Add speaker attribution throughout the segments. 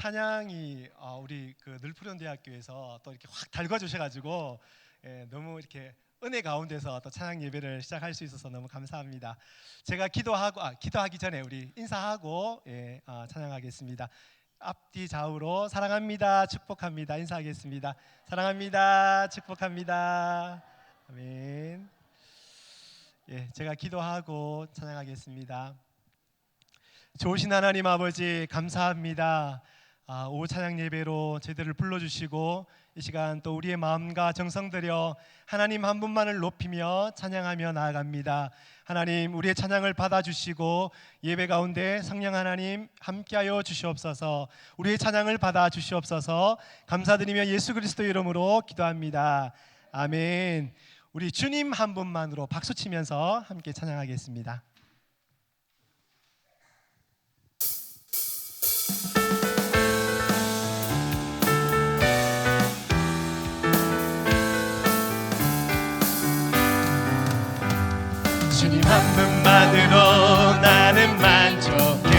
Speaker 1: 찬양이 우리 그 늘푸른 대학교에서 또 이렇게 확 달궈주셔가지고 너무 이렇게 은혜 가운데서 또 찬양 예배를 시작할 수 있어서 너무 감사합니다. 제가 기도하기 전에 우리 인사하고 찬양하겠습니다. 앞뒤 좌우로 사랑합니다, 축복합니다 인사하겠습니다. 사랑합니다, 축복합니다. 아멘. 제가 기도하고 찬양하겠습니다. 좋으신 하나님 아버지 감사합니다. 오후 찬양 예배로 저희들을 불러주시고 이 시간 또 우리의 마음과 정성 들여 하나님 한 분만을 높이며 찬양하며 나아갑니다. 하나님 우리의 찬양을 받아주시고 예배 가운데 성령 하나님 함께하여 주시옵소서. 우리의 찬양을 받아주시옵소서. 감사드리며 예수 그리스도 이름으로 기도합니다. 아멘. 우리 주님 한 분만으로 박수치면서 함께 찬양하겠습니다. 주님 한 분만으로 나는 만족해.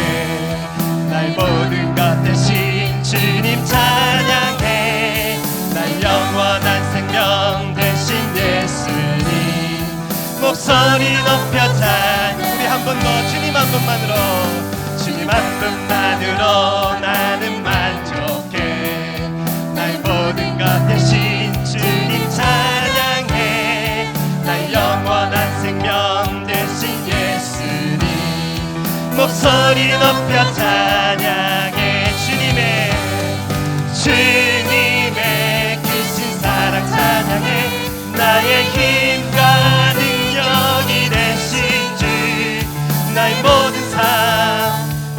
Speaker 1: 날 모든 것 대신 주님 찬양해. 날 영원한 생명 대신 예수님 목소리 높여 찬양. 우리 한 번 더 주님 한 분만으로. 주님 한 분만으로 나는 만족해. 날 모든 것 대신 주님 찬양해. 날 영원한 생명 대신 예수님 목소리 높여 찬양해. 주님의 크신 사랑 찬양해. 나의 힘과 능력이 되신 주 나의 모든 삶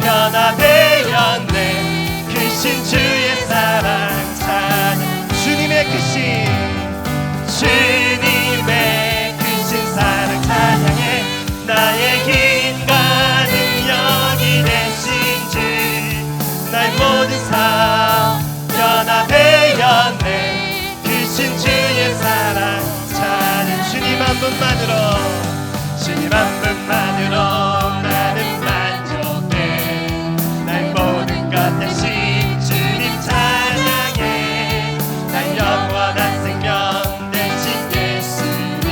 Speaker 1: 변화되었네. 크신 주의 사랑 찬양. 주님의 크신 사랑 찬양해. 나의 힘과 능력이 되신 주 나의 모든 삶 변화되었네. 크신 주의 사랑 찬양. 주님 한 분만으로 나는 만족해. 날 모든 것 대신 주님 찬양해. 날 영원한 생명 대신 예수님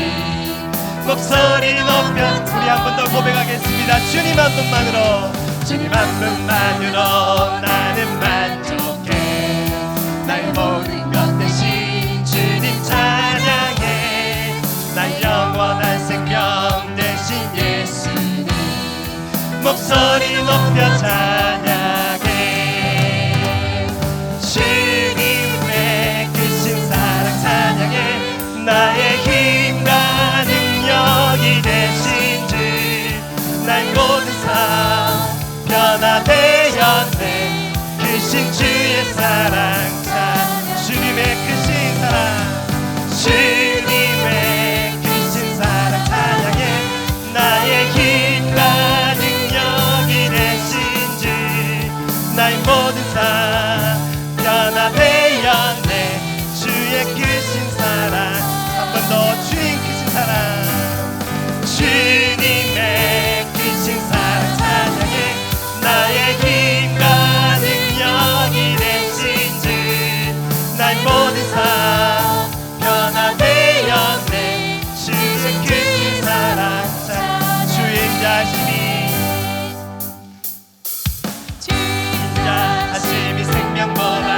Speaker 1: 목소리 높여. 우리 한 번 더 고백하겠습니다. 주님 한 분만으로 나는 만족해. 날 모든 것 대신 주님 찬양해. 날 영원한 생명 대신 예수님 목소리 높여 찬양해. 주님의 크신 사랑 찬양해. 나의 힘과 능력이 되신 주 나의 모든 삶 변화되었네. 크신 주의 사랑 찬양. 주님의 크신 사랑 찬양해. 나의 힘과 능력이 되신 주 나의 모든 삶 변화되었네. 주의 크신 사랑. 한 번 더 주님 크신 사랑. 주님의 크신 사랑 찬양해. 나의 힘과 능력이 되신 주 나의 모든 삶 변화되었네. 주의 크신 사랑 찬양. 주의 인자하심이 생명보다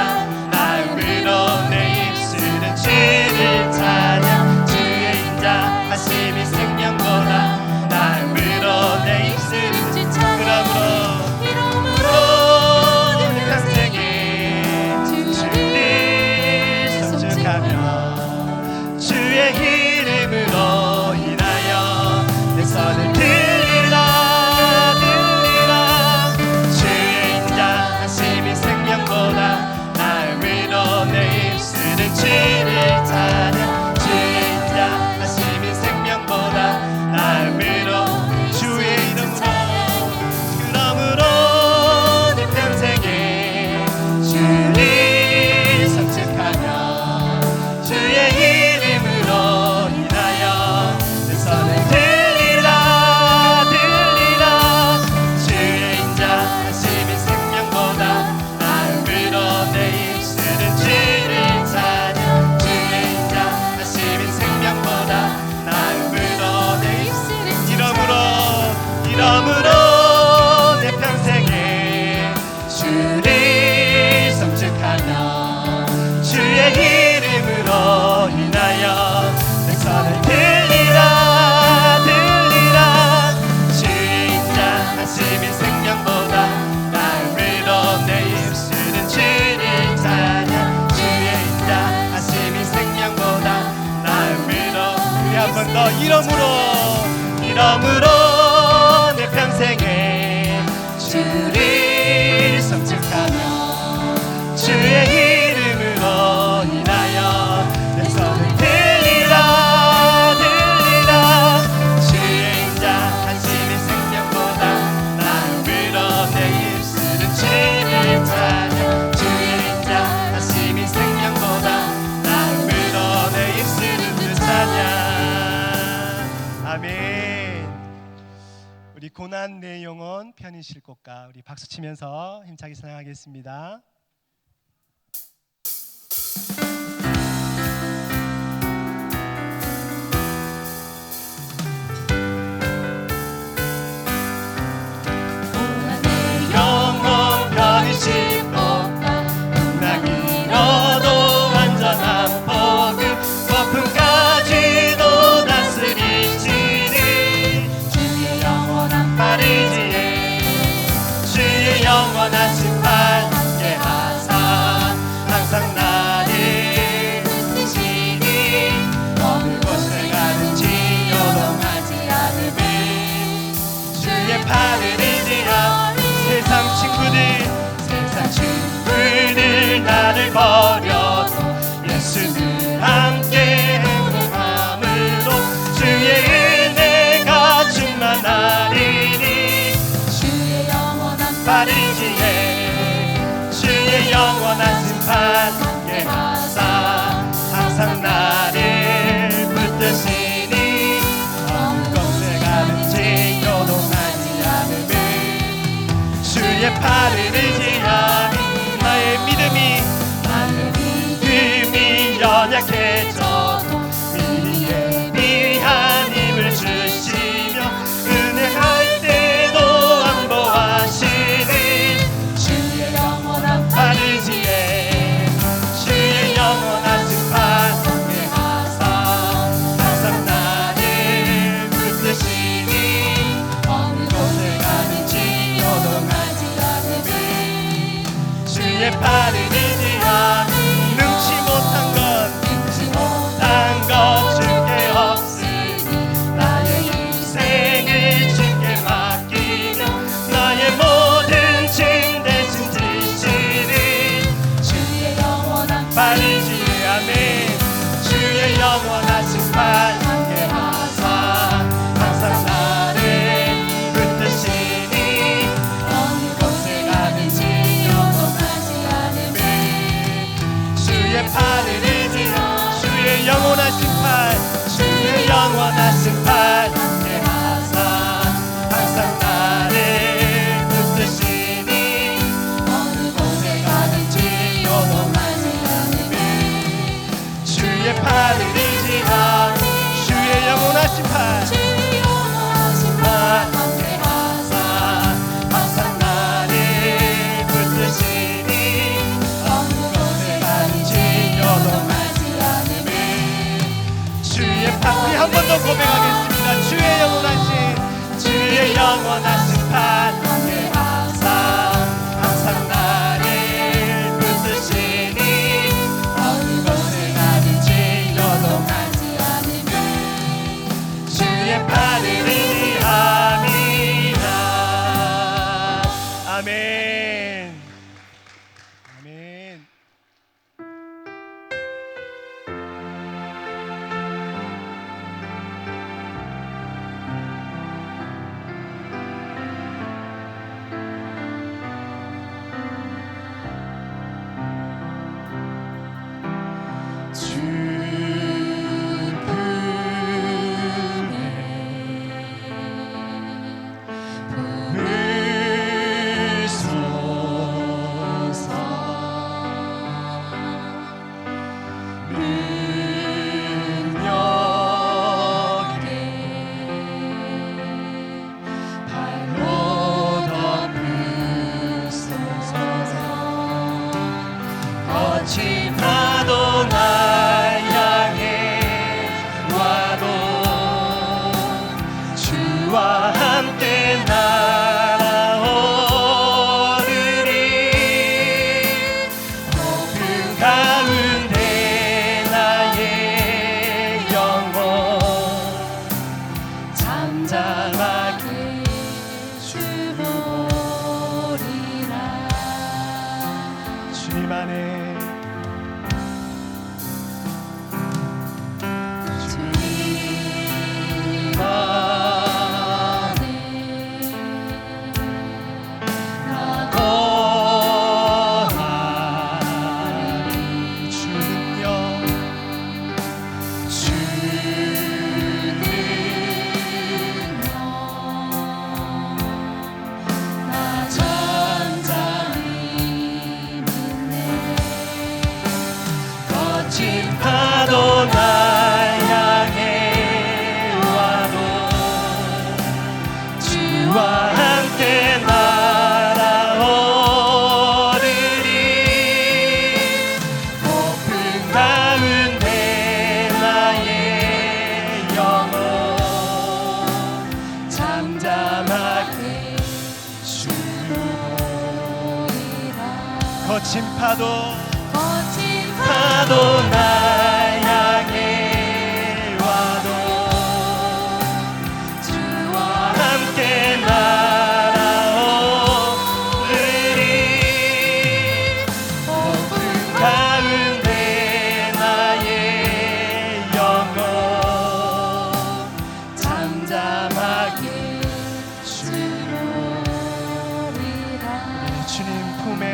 Speaker 1: 나음으로 내 입술은 주를 찬양. 주의 인자하심이 생명보다 나음으로 내 입술은 그러므로 내 평생에 주를 성축하며 주의 이름으로 인하여 내 손을 들리라. 주의 인자하심이 생명보다 나음으로 내 입술은 주를 찬양. 주의 인자하심이 생명보다 나음으로 주의 이름으로. 그러므로 내 평생에 주를 성축하며 주의 이름으로 인하여 내 손을 들리라. 주의 인자하심이 생명보다 나음으로 이러므로 내 평생에 주를 성축하며 주의 이름으로 인하여 내 손을 들리라 주의 인자 한심히 생명보다 나음으로 내 입술은 주를 찬양 주의 인자 한심히 생명보다 나음으로 내 입술은 주 찬양. 아멘. 우리 고난 내 영혼 편히 쉴 곳가 우리 박수 치면서 힘차게 찬양하겠습니다. 고난 내 영혼 편히 쉴 곳가 풍랑 잃어도 안전한 복음 거품 가지도 다스리시니 주의 영원한 파리지에 주의 영원한 심판 함께하사 항상 나를 붙드시니 어느 곳에 가든지 요동하지 않음을 주의 팔을 의지하 세상 친구들 나를 버려도 예수는 함께 행함으로 주의 은혜가 충만하리니 주의 영원한 파리지에 주의 영원한 심판 함께하사 항상 나를 붙드시니 어느 곳에 가든지 요동하지 않음을 주의 팔을 의지하니 나의 믿음이 연약해져도 미리 예비한 힘을 주시며 은혜할 때도 안보하시는 주의 영원한 파리지에 주의 영원한 심판 함께하사 항상 나를 붙드시니 어느 곳에 가든지 요동하지 않음을 주의 팔을 의지하니 능치 못한 것 주께 없으니 나의 인생을 주께 맡기며 나의 모든 짐 대신 지시는 주의 영원한 파리지에 아멘 주의 영원한 심판 함께하사 항상 나를 붙드시니 어느 곳에 가든지 요동하지 않음을 주의 팔을 의지하 주의 영원한 심판 주의 영원한 심판 함께하사 항상 나를 붙드시니 어느 곳에 가든지 요동하지 않음을 주의 팔을 의지하 주의 영원한 심판 함께하사 항상 나를 붙드시니 어느 곳에 가든지 요동하지 않음을 주의 팔 우리 한 번 더 고백하겠습니다. 주의 영원한 심판 함께하사 항상 나를 붙드시니 어느 곳에 가든지 요동하지 않음을 주의 팔을 의지함이라. 아멘. 아멘. 거침하도 날 향해 와도 주와 함께 날아오르리 어둠 가운데 나의 영혼 주님 안에 파도 날 향해 와도 주와 함께 날아오르리 높은 가운데 나의 영혼 잠잠하게 주보이라 거친 파도 날 향해 와도 주와 함께 날아오르리 높은 가운데 나의 영혼 잠잠하게 주리라 주님 품에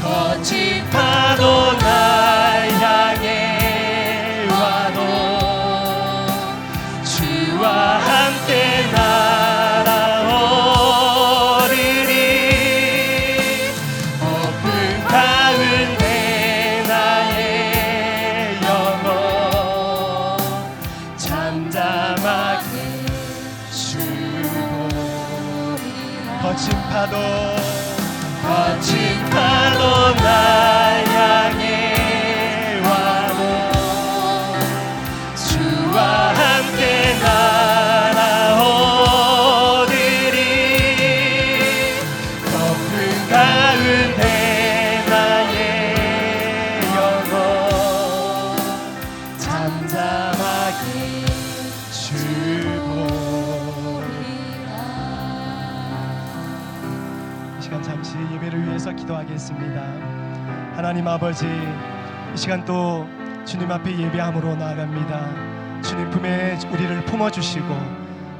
Speaker 1: 거친 파도 날 향해 와도 주와 함께 날아오르리 높은 가운데 나의 영혼 잠잠하게 주보리라 거친 파도 날 향해 와도 주와 함께 날아오르리 높은 가운데 나의 영혼 잠잠하게 주보리라 이 시간 잠시 예배를 위해서 기도하겠습니다. 하나님 아버지, 이 시간 또 주님 앞에 예배함으로 나아갑니다. 주님 품에 우리를 품어주시고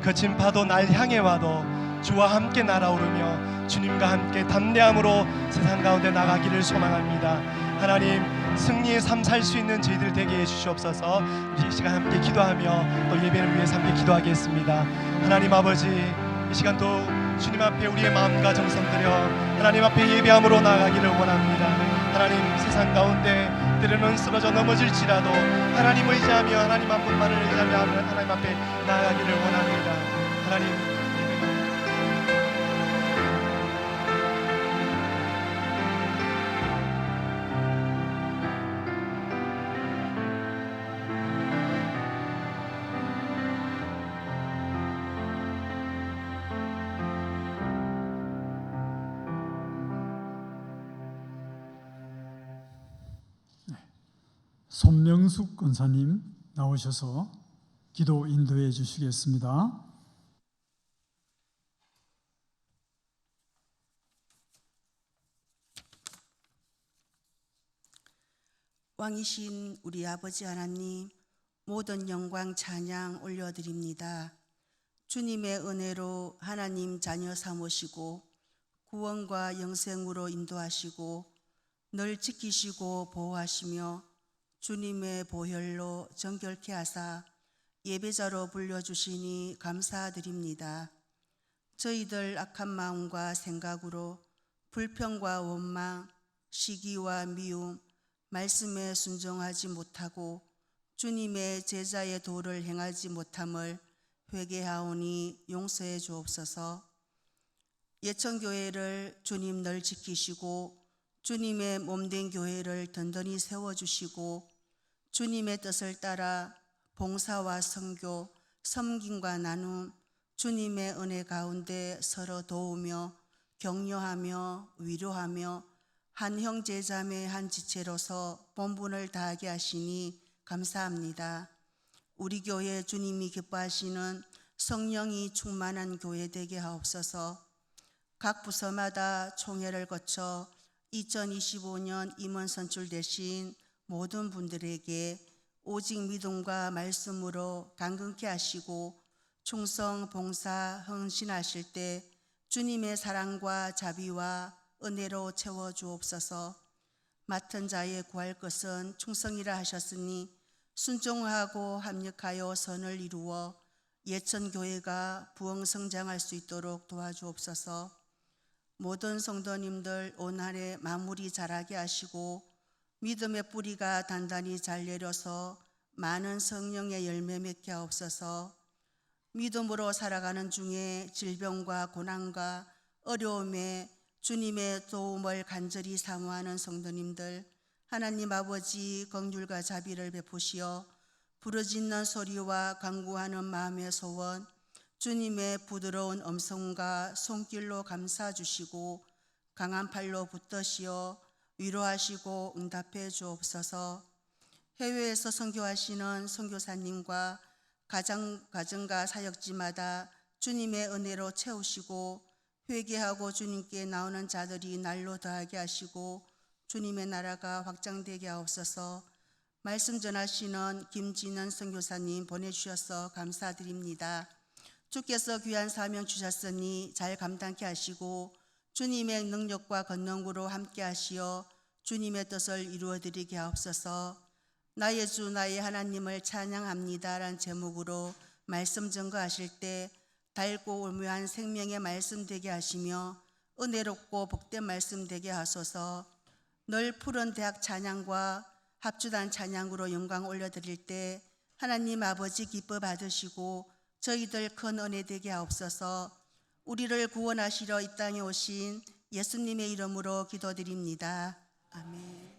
Speaker 1: 거친 파도 날 향해 와도 주와 함께 날아오르며 주님과 함께 담대함으로 세상 가운데 나가기를 소망합니다. 하나님, 승리의 삶 살 수 있는 저희들 되게 해주시옵소서. 우리 이 시간 함께 기도하며 또 예배를 위해서 함께 기도하겠습니다. 하나님 아버지, 이 시간 또 주님 앞에 우리의 마음과 정성 들여 하나님 앞에 예배함으로 나아가기를 원합니다. 하나님, 세상 가운데 때로는 쓰러져 넘어질지라도 하나님 의지하며 하나님 한 분만을 의지하며 하나님 앞에 나아가기를 원합니다. 하나님,
Speaker 2: 손명숙 권사님 나오셔서 기도 인도해 주시겠습니다.
Speaker 3: 왕이신 우리 아버지 하나님, 모든 영광 찬양 올려드립니다. 주님의 은혜로 하나님 자녀 삼으시고 구원과 영생으로 인도하시고 늘 지키시고 보호하시며 주님의 보혈로 정결케 하사 예배자로 불려주시니 감사드립니다. 저희들 악한 마음과 생각으로 불평과 원망, 시기와 미움, 말씀에 순종하지 못하고 주님의 제자의 도를 행하지 못함을 회개하오니 용서해 주옵소서. 예천교회를 주님 늘 지키시고 주님의 몸된 교회를 든든히 세워주시고 주님의 뜻을 따라 봉사와 선교, 섬김과 나눔, 주님의 은혜 가운데 서로 도우며 격려하며 위로하며 한 형제 자매 한 지체로서 본분을 다하게 하시니 감사합니다. 우리 교회 주님이 기뻐하시는 성령이 충만한 교회 되게 하옵소서. 각 부서마다 총회를 거쳐 2025년 임원 선출되신 모든 분들에게 오직 믿음과 말씀으로 강건케 하시고 충성, 봉사, 헌신하실 때 주님의 사랑과 자비와 은혜로 채워 주옵소서. 맡은 자의 구할 것은 충성이라 하셨으니 순종하고 합력하여 선을 이루어 예천교회가 부흥성장할 수 있도록 도와주옵소서. 모든 성도님들 온 한 해 마무리 잘하게 하시고 믿음의 뿌리가 단단히 잘 내려서 많은 성령의 열매 맺게 하옵소서. 믿음으로 살아가는 중에 질병과 고난과 어려움에 주님의 도움을 간절히 사모하는 성도님들, 하나님 아버지 긍휼과 자비를 베푸시어 부르짖는 소리와 간구하는 마음의 소원, 주님의 부드러운 음성과 손길로 감싸 주시고 강한 팔로 붙드시어 위로하시고 응답해 주옵소서. 해외에서 선교하시는 선교사님과 가정과 사역지마다 주님의 은혜로 채우시고 회개하고 주님께 나오는 자들이 날로 더하게 하시고 주님의 나라가 확장되게 하옵소서. 말씀 전하시는 김진원 선교사님 보내주셔서 감사드립니다. 주께서 귀한 사명 주셨으니 잘 감당케 하시고 주님의 능력과 권능으로 함께 하시어 주님의 뜻을 이루어드리게 하옵소서. 나의 주 나의 하나님을 찬양합니다 라는 제목으로 말씀 전거하실 때 달고 오묘한 생명의 말씀 되게 하시며 은혜롭고 복된 말씀 되게 하소서. 늘 푸른 대학 찬양과 합주단 찬양으로 영광 올려드릴 때 하나님 아버지 기뻐 받으시고 저희들 큰 은혜 되게 하옵소서. 우리를 구원하시러 이 땅에 오신 예수님의 이름으로 기도드립니다. 아멘.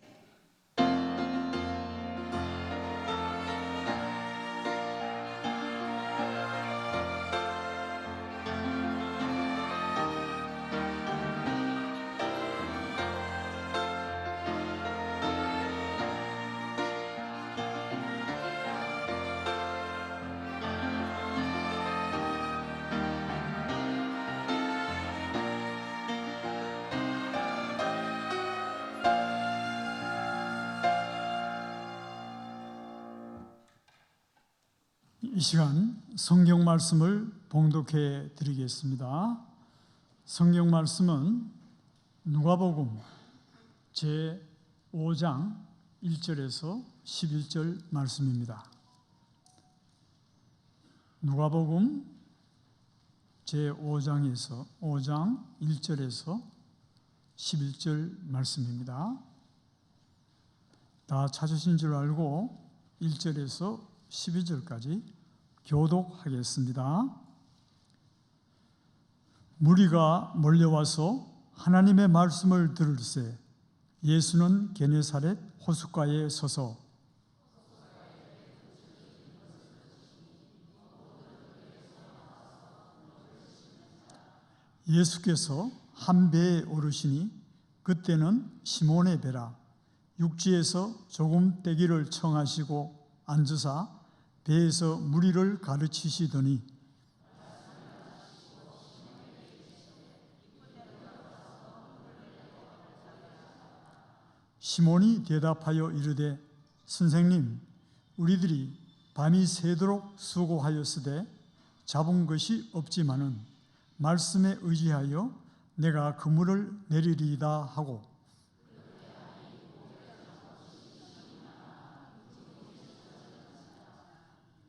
Speaker 2: 이 시간 성경 말씀을 봉독해 드리겠습니다. 성경 말씀은 누가복음 제5장 1절에서 11절 말씀입니다. 누가복음 제5장에서 5장 1절에서 11절 말씀입니다. 다 찾으신 줄 알고 1절에서 12절까지 교독하겠습니다. 무리가 몰려와서 하나님의 말씀을 들을새 예수는 게네사렛 호숫가에 서서 예수께서 한 배에 오르시니 그때는 시몬의 배라. 육지에서 조금 떼기를 청하시고 앉으사 배에서 무리를 가르치시더니 시몬이 대답하여 이르되 선생님 우리들이 밤이 새도록 수고하였으되 잡은 것이 없지만은 말씀에 의지하여 내가 그물을 내리리이다 하고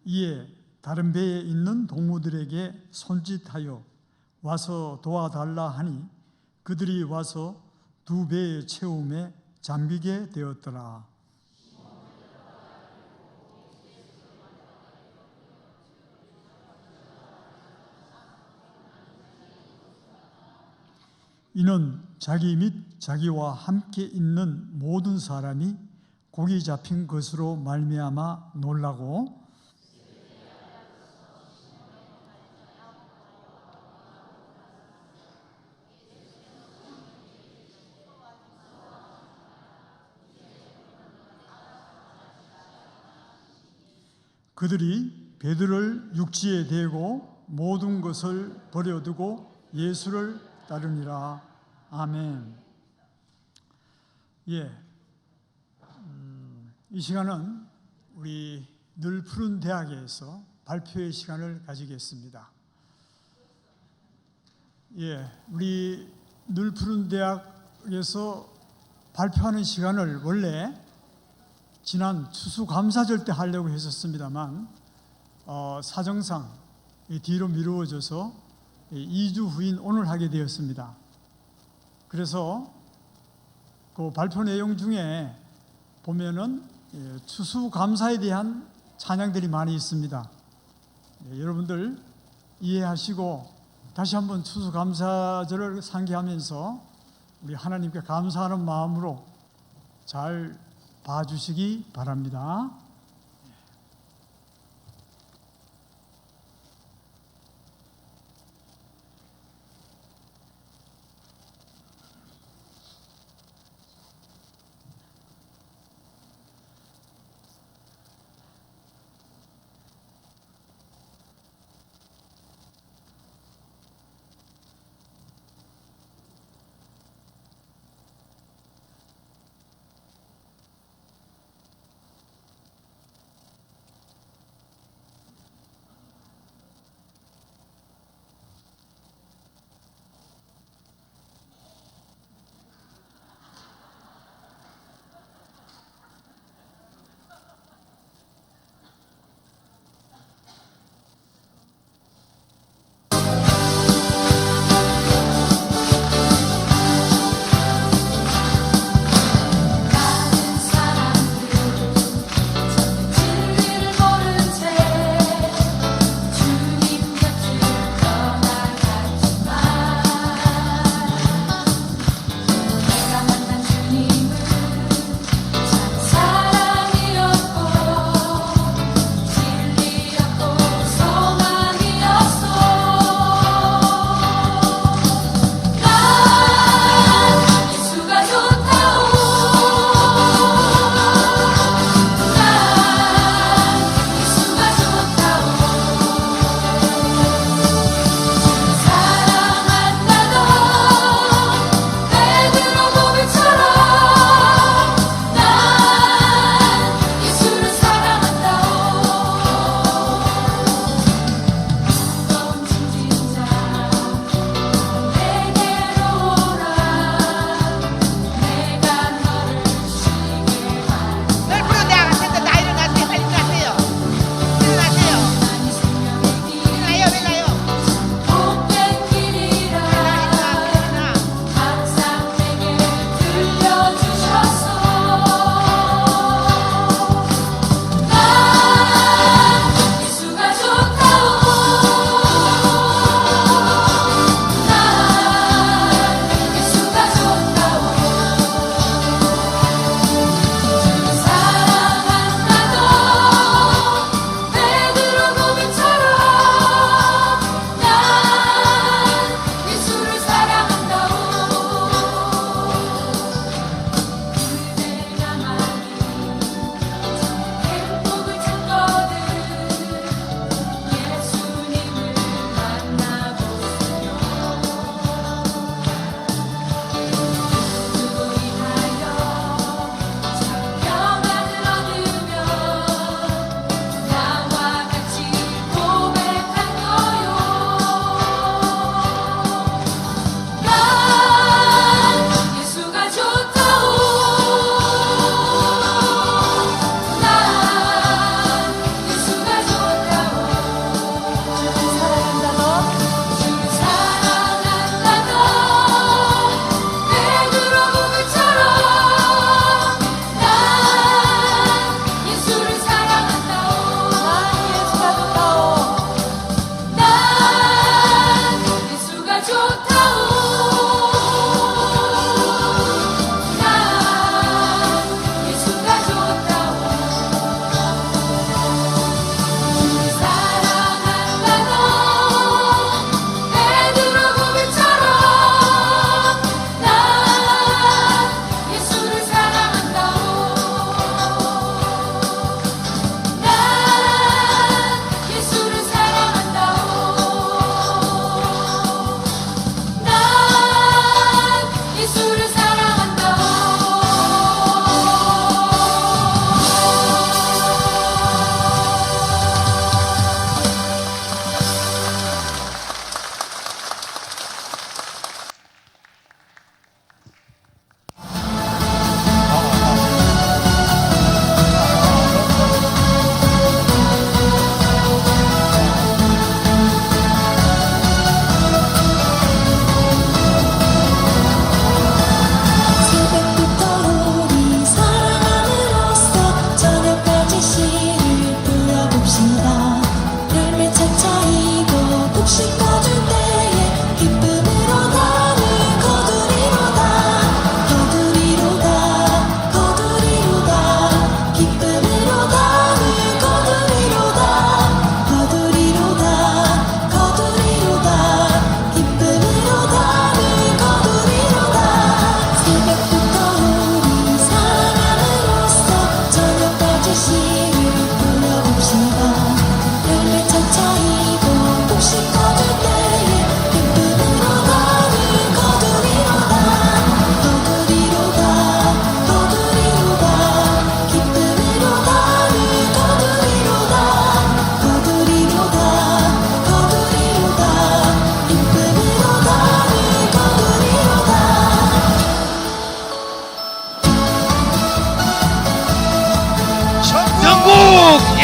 Speaker 2: 이에 다른 배에 있는 동무들에게 손짓하여 와서 도와달라 하니 그들이 와서 두 배의 채움에 잠기게 되었더라. 이는 자기 및 자기와 함께 있는 모든 사람이 고기 잡힌 것으로 말미암아 놀라고 그들이 배들을 육지에 대고 모든 것을 버려두고 예수를 따르니라. 아멘. 예, 이 시간은 우리 늘 푸른 대학에서 발표의 시간을 가지겠습니다. 예, 우리 늘 푸른 대학에서 발표하는 시간을 원래 지난 추수감사절 때 하려고 했었습니다만 사정상 뒤로 미루어져서 2주 후인 오늘 하게 되었습니다. 그래서 그 발표 내용 중에 보면은 추수감사에 대한 찬양들이 많이 있습니다. 여러분들 이해하시고 다시 한번 추수감사절을 상기하면서 우리 하나님께 감사하는 마음으로 잘 봐주시기 바랍니다.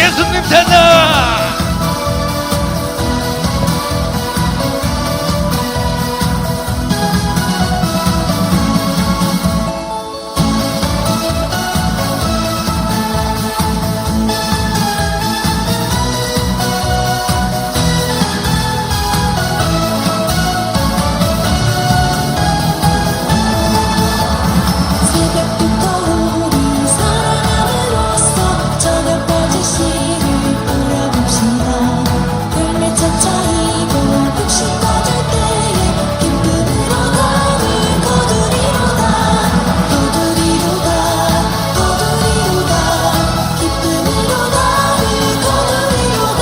Speaker 4: 예수님 찬양.
Speaker 5: 새벽부터 우리 사랑함으로써 저녁까지 시를 돌아봅시다. 별내 차차이고 극심 가질 때에 기쁨으로 가는 거두리로다. 거두리로다 거두리로다 기쁨으로 가는 거두리로다.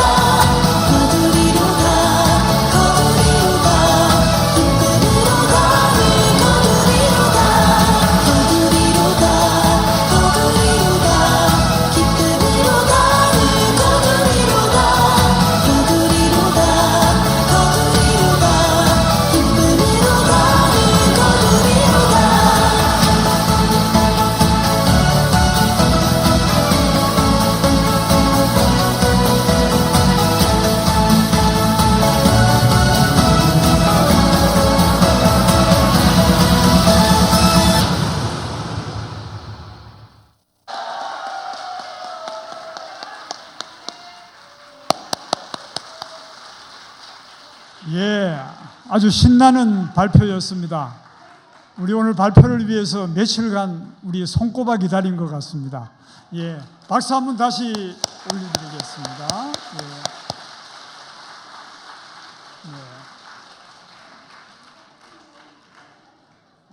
Speaker 5: 거두리로다 거두리로다 기쁨으로 가는 거두리로다. 거두리로다 거두리로다 기쁨으로 가는 거두리로다. 거두리로다 거두리로다 기쁨으로 가는 거두리로다.
Speaker 2: 예, 아주 신나는 발표였습니다. 우리 오늘 발표를 위해서 며칠간 우리 손꼽아 기다린 것 같습니다. 예, 박수 한번 다시 올려드리겠습니다.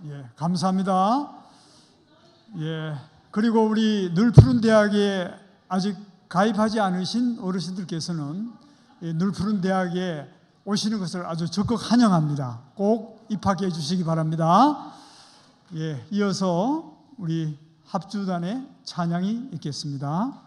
Speaker 2: 예, 감사합니다. 예, 그리고 우리 늘푸른 대학에 아직 가입하지 않으신 어르신들께서는 늘푸른 대학에 오시는 것을 아주 적극 환영합니다. 꼭 입학해 주시기 바랍니다. 예, 이어서 우리 합주단의 찬양이 있겠습니다.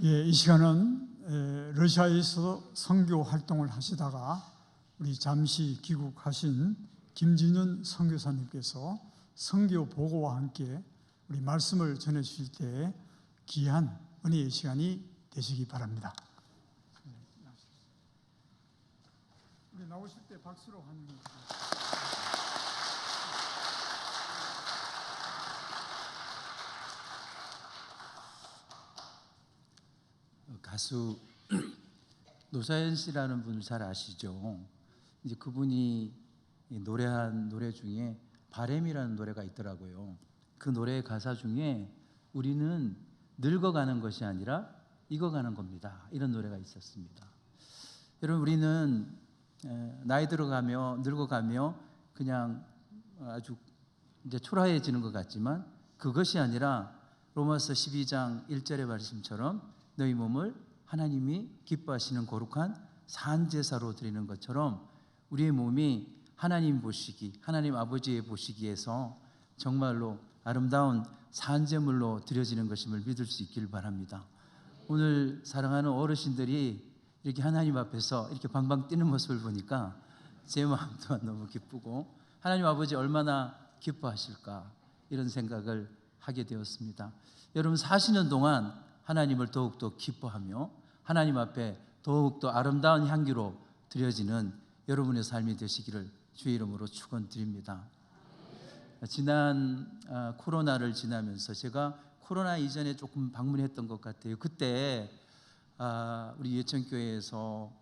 Speaker 2: 예, 이 시간은 러시아에서 선교 활동을 하시다가 우리 잠시 귀국하신 김진현 선교사님께서 선교 보고와 함께 우리 말씀을 전해 주실 때 귀한 은혜의 시간이 되시기 바랍니다. 우리 나오실 때 박수로 환영해 주세요.
Speaker 6: 가수 노사연 씨라는 분을 잘 아시죠? 이제 그분이 노래한 노래 중에 바램이라는 노래가 있더라고요. 그 노래의 가사 중에 우리는 늙어가는 것이 아니라 익어가는 겁니다. 이런 노래가 있었습니다. 여러분, 우리는 나이 들어가며 늙어가며 그냥 아주 이제 초라해지는 것 같지만 그것이 아니라 로마서 12장 1절의 말씀처럼 너희 몸을 하나님이 기뻐하시는 거룩한 산제사로 드리는 것처럼 우리의 몸이 하나님 보시기, 하나님 아버지의 보시기에서 정말로 아름다운 산제물로 드려지는 것임을 믿을 수 있길 바랍니다. 오늘 사랑하는 어르신들이 이렇게 하나님 앞에서 이렇게 방방 뛰는 모습을 보니까 제 마음도 너무 기쁘고 하나님 아버지 얼마나 기뻐하실까 이런 생각을 하게 되었습니다. 여러분, 사시는 동안 하나님을 더욱더 기뻐하며 하나님 앞에 더욱더 아름다운 향기로 드려지는 여러분의 삶이 되시기를 주의 이름으로 축원드립니다. 지난 코로나를 지나면서 제가 코로나 이전에 조금 방문했던 것 같아요. 그때 우리 예천교회에서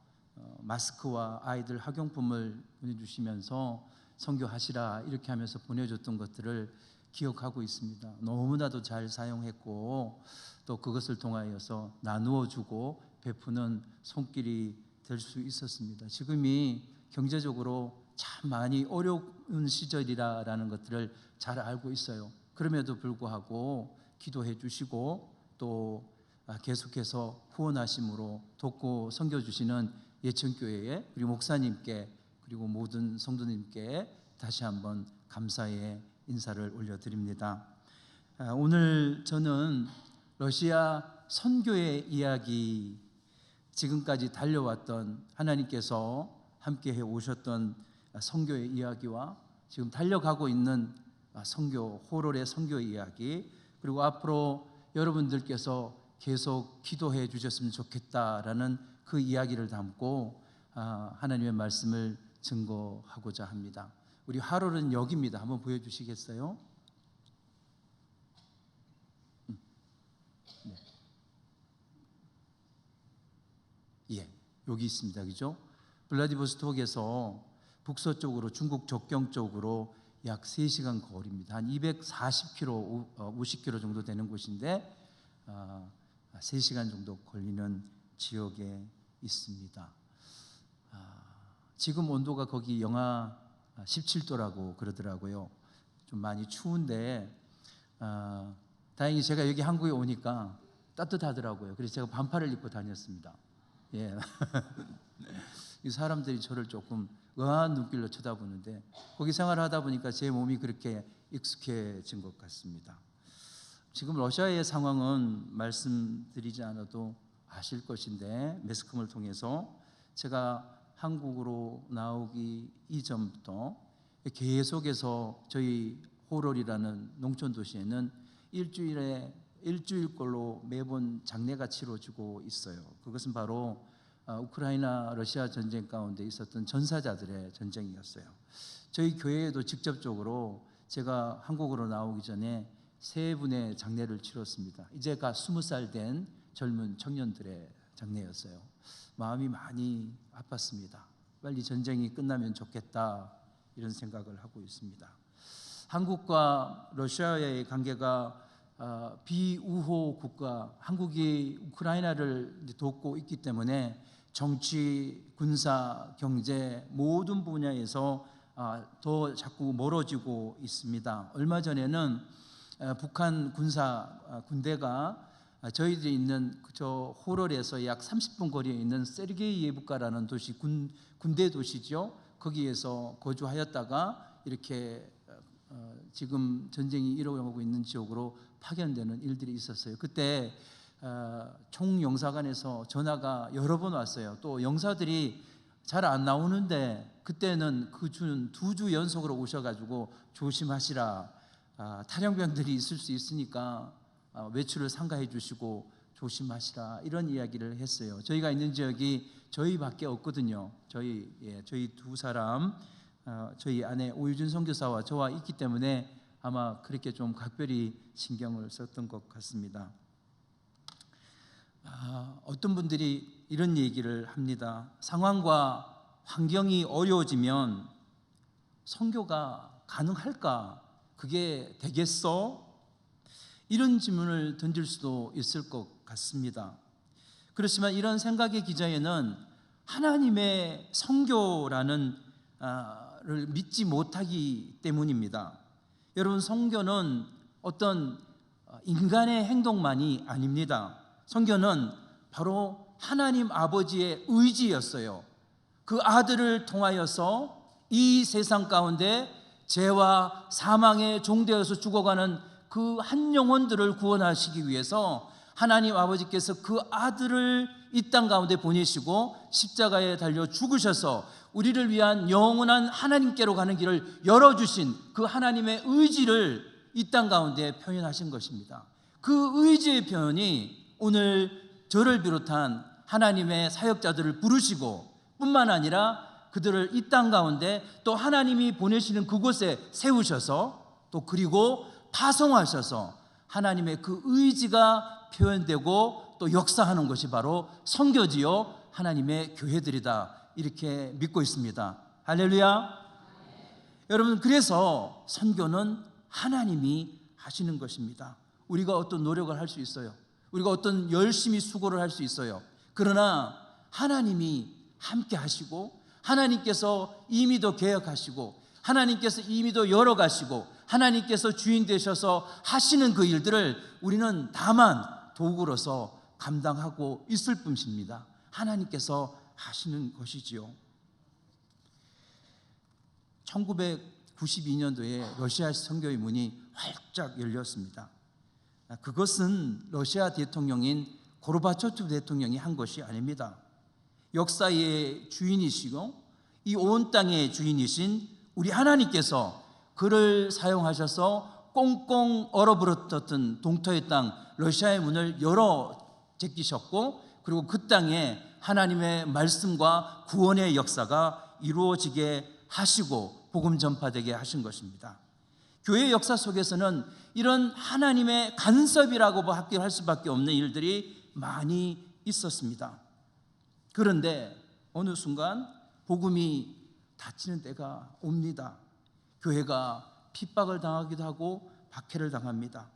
Speaker 6: 마스크와 아이들 학용품을 보내주시면서 선교하시라 이렇게 하면서 보내줬던 것들을 기억하고 있습니다. 너무나도 잘 사용했고 또 그것을 통하여서 나누어 주고 베푸는 손길이 될 수 있었습니다. 지금이 경제적으로 참 많이 어려운 시절이라는 것들을 잘 알고 있어요. 그럼에도 불구하고 기도해 주시고 또 계속해서 후원하심으로 돕고 섬겨주시는 예천교회의 우리 목사님께 그리고 모든 성도님께 다시 한번 감사의 인사를 올려드립니다. 오늘 저는 러시아 선교의 이야기, 지금까지 달려왔던 하나님께서 함께해 오셨던 선교의 이야기와 지금 달려가고 있는 선교, 호롤의 선교 이야기, 그리고 앞으로 여러분들께서 계속 기도해 주셨으면 좋겠다라는 그 이야기를 담고 하나님의 말씀을 증거하고자 합니다. 우리 하롤은 여기입니다. 한번 보여주시겠어요? 네. 예, 여기 있습니다. 그죠? 블라디보스톡에서 북서쪽으로 중국 접경 쪽으로 약 3시간 거리입니다. 한 240km, 50km 정도 되는 곳인데 3시간 정도 걸리는 지역에 있습니다. 지금 온도가 거기 영하 17도라고 그러더라고요. 좀 많이 추운데 다행히 제가 여기 한국에 오니까 따뜻하더라고요. 그래서 제가 반팔을 입고 다녔습니다. 예. 이 사람들이 저를 조금 의아한 눈길로 쳐다보는데 거기 생활하다 보니까 제 몸이 그렇게 익숙해진 것 같습니다. 지금 러시아의 상황은 말씀드리지 않아도 아실 것인데 매스컴을 통해서 제가 한국으로 나오기 이전부터 계속해서 저희 호롤이라는 농촌 도시에는 일주일꼴로 매번 장례가 치러지고 있어요. 그것은 바로 우크라이나 러시아 전쟁 가운데 있었던 전사자들의 전쟁이었어요. 저희 교회에도 직접적으로 제가 한국으로 나오기 전에 3분의 장례를 치렀습니다. 이제가 20살 된 젊은 청년들의 장례였어요. 마음이 많이 아팠습니다. 빨리 전쟁이 끝나면 좋겠다 이런 생각을 하고 있습니다. 한국과 러시아의 관계가 비우호 국가, 한국이 우크라이나를 돕고 있기 때문에 정치, 군사, 경제 모든 분야에서 더 자꾸 멀어지고 있습니다. 얼마 전에는 북한 군대가 저희들이 있는 저 호롤에서 약 30분 거리에 있는 세르게이예브카라는 도시, 군대 도시죠. 거기에서 거주하였다가 이렇게 지금 전쟁이 일어나고 있는 지역으로 파견되는 일들이 있었어요. 그때 총영사관에서 전화가 여러 번 왔어요. 또 영사들이 잘 안 나오는데 그때는 그 주는 2주 연속으로 오셔가지고 조심하시라, 탈영병들이 있을 수 있으니까 외출을 삼가해 주시고 조심하시라 이런 이야기를 했어요. 저희가 있는 지역이 저희밖에 없거든요. 저희 2사람, 저희 아내 오유준 선교사와 저와 있기 때문에 아마 그렇게 좀 각별히 신경을 썼던 것 같습니다. 어떤 분들이 이런 얘기를 합니다. 상황과 환경이 어려워지면 선교가 가능할까? 그게 되겠어? 이런 질문을 던질 수도 있을 것 같습니다. 그렇지만 이런 생각의 기저에는 하나님의 선교라는 를 믿지 못하기 때문입니다. 여러분, 선교는 어떤 인간의 행동만이 아닙니다. 선교는 바로 하나님 아버지의 의지였어요. 그 아들을 통하여서 이 세상 가운데 죄와 사망에 종되어서 죽어가는 그 한 영혼들을 구원하시기 위해서 하나님 아버지께서 그 아들을 이 땅 가운데 보내시고 십자가에 달려 죽으셔서 우리를 위한 영원한 하나님께로 가는 길을 열어주신 그 하나님의 의지를 이 땅 가운데 표현하신 것입니다. 그 의지의 표현이 오늘 저를 비롯한 하나님의 사역자들을 부르시고 뿐만 아니라 그들을 이 땅 가운데 또 하나님이 보내시는 그곳에 세우셔서 또 그리고 파송하셔서 하나님의 그 의지가 표현되고 또 역사하는 것이 바로 선교지요 하나님의 교회들이다, 이렇게 믿고 있습니다. 할렐루야. 여러분, 그래서 선교는 하나님이 하시는 것입니다. 우리가 어떤 노력을 할 수 있어요. 우리가 어떤 열심히 수고를 할 수 있어요. 그러나 하나님이 함께 하시고 하나님께서 이미 더 계획하시고 하나님께서 이미 더 열어가시고 하나님께서 주인 되셔서 하시는 그 일들을 우리는 다만 도구로서 감당하고 있을 뿐입니다. 하나님께서 하시는 것이지요. 1992년도에 러시아 선교의 문이 활짝 열렸습니다. 그것은 러시아 대통령인 고르바초프 대통령이 한 것이 아닙니다. 역사의 주인이시고 이 온 땅의 주인이신 우리 하나님께서 그를 사용하셔서 꽁꽁 얼어버렸던 동토의 땅 러시아의 문을 열어 제끼셨고, 그리고 그 땅에 하나님의 말씀과 구원의 역사가 이루어지게 하시고 복음 전파되게 하신 것입니다. 교회 역사 속에서는 이런 하나님의 간섭이라고 할 수밖에 없는 일들이 많이 있었습니다. 그런데 어느 순간 복음이 닫히는 때가 옵니다. 교회가 핍박을 당하기도 하고 박해를 당합니다.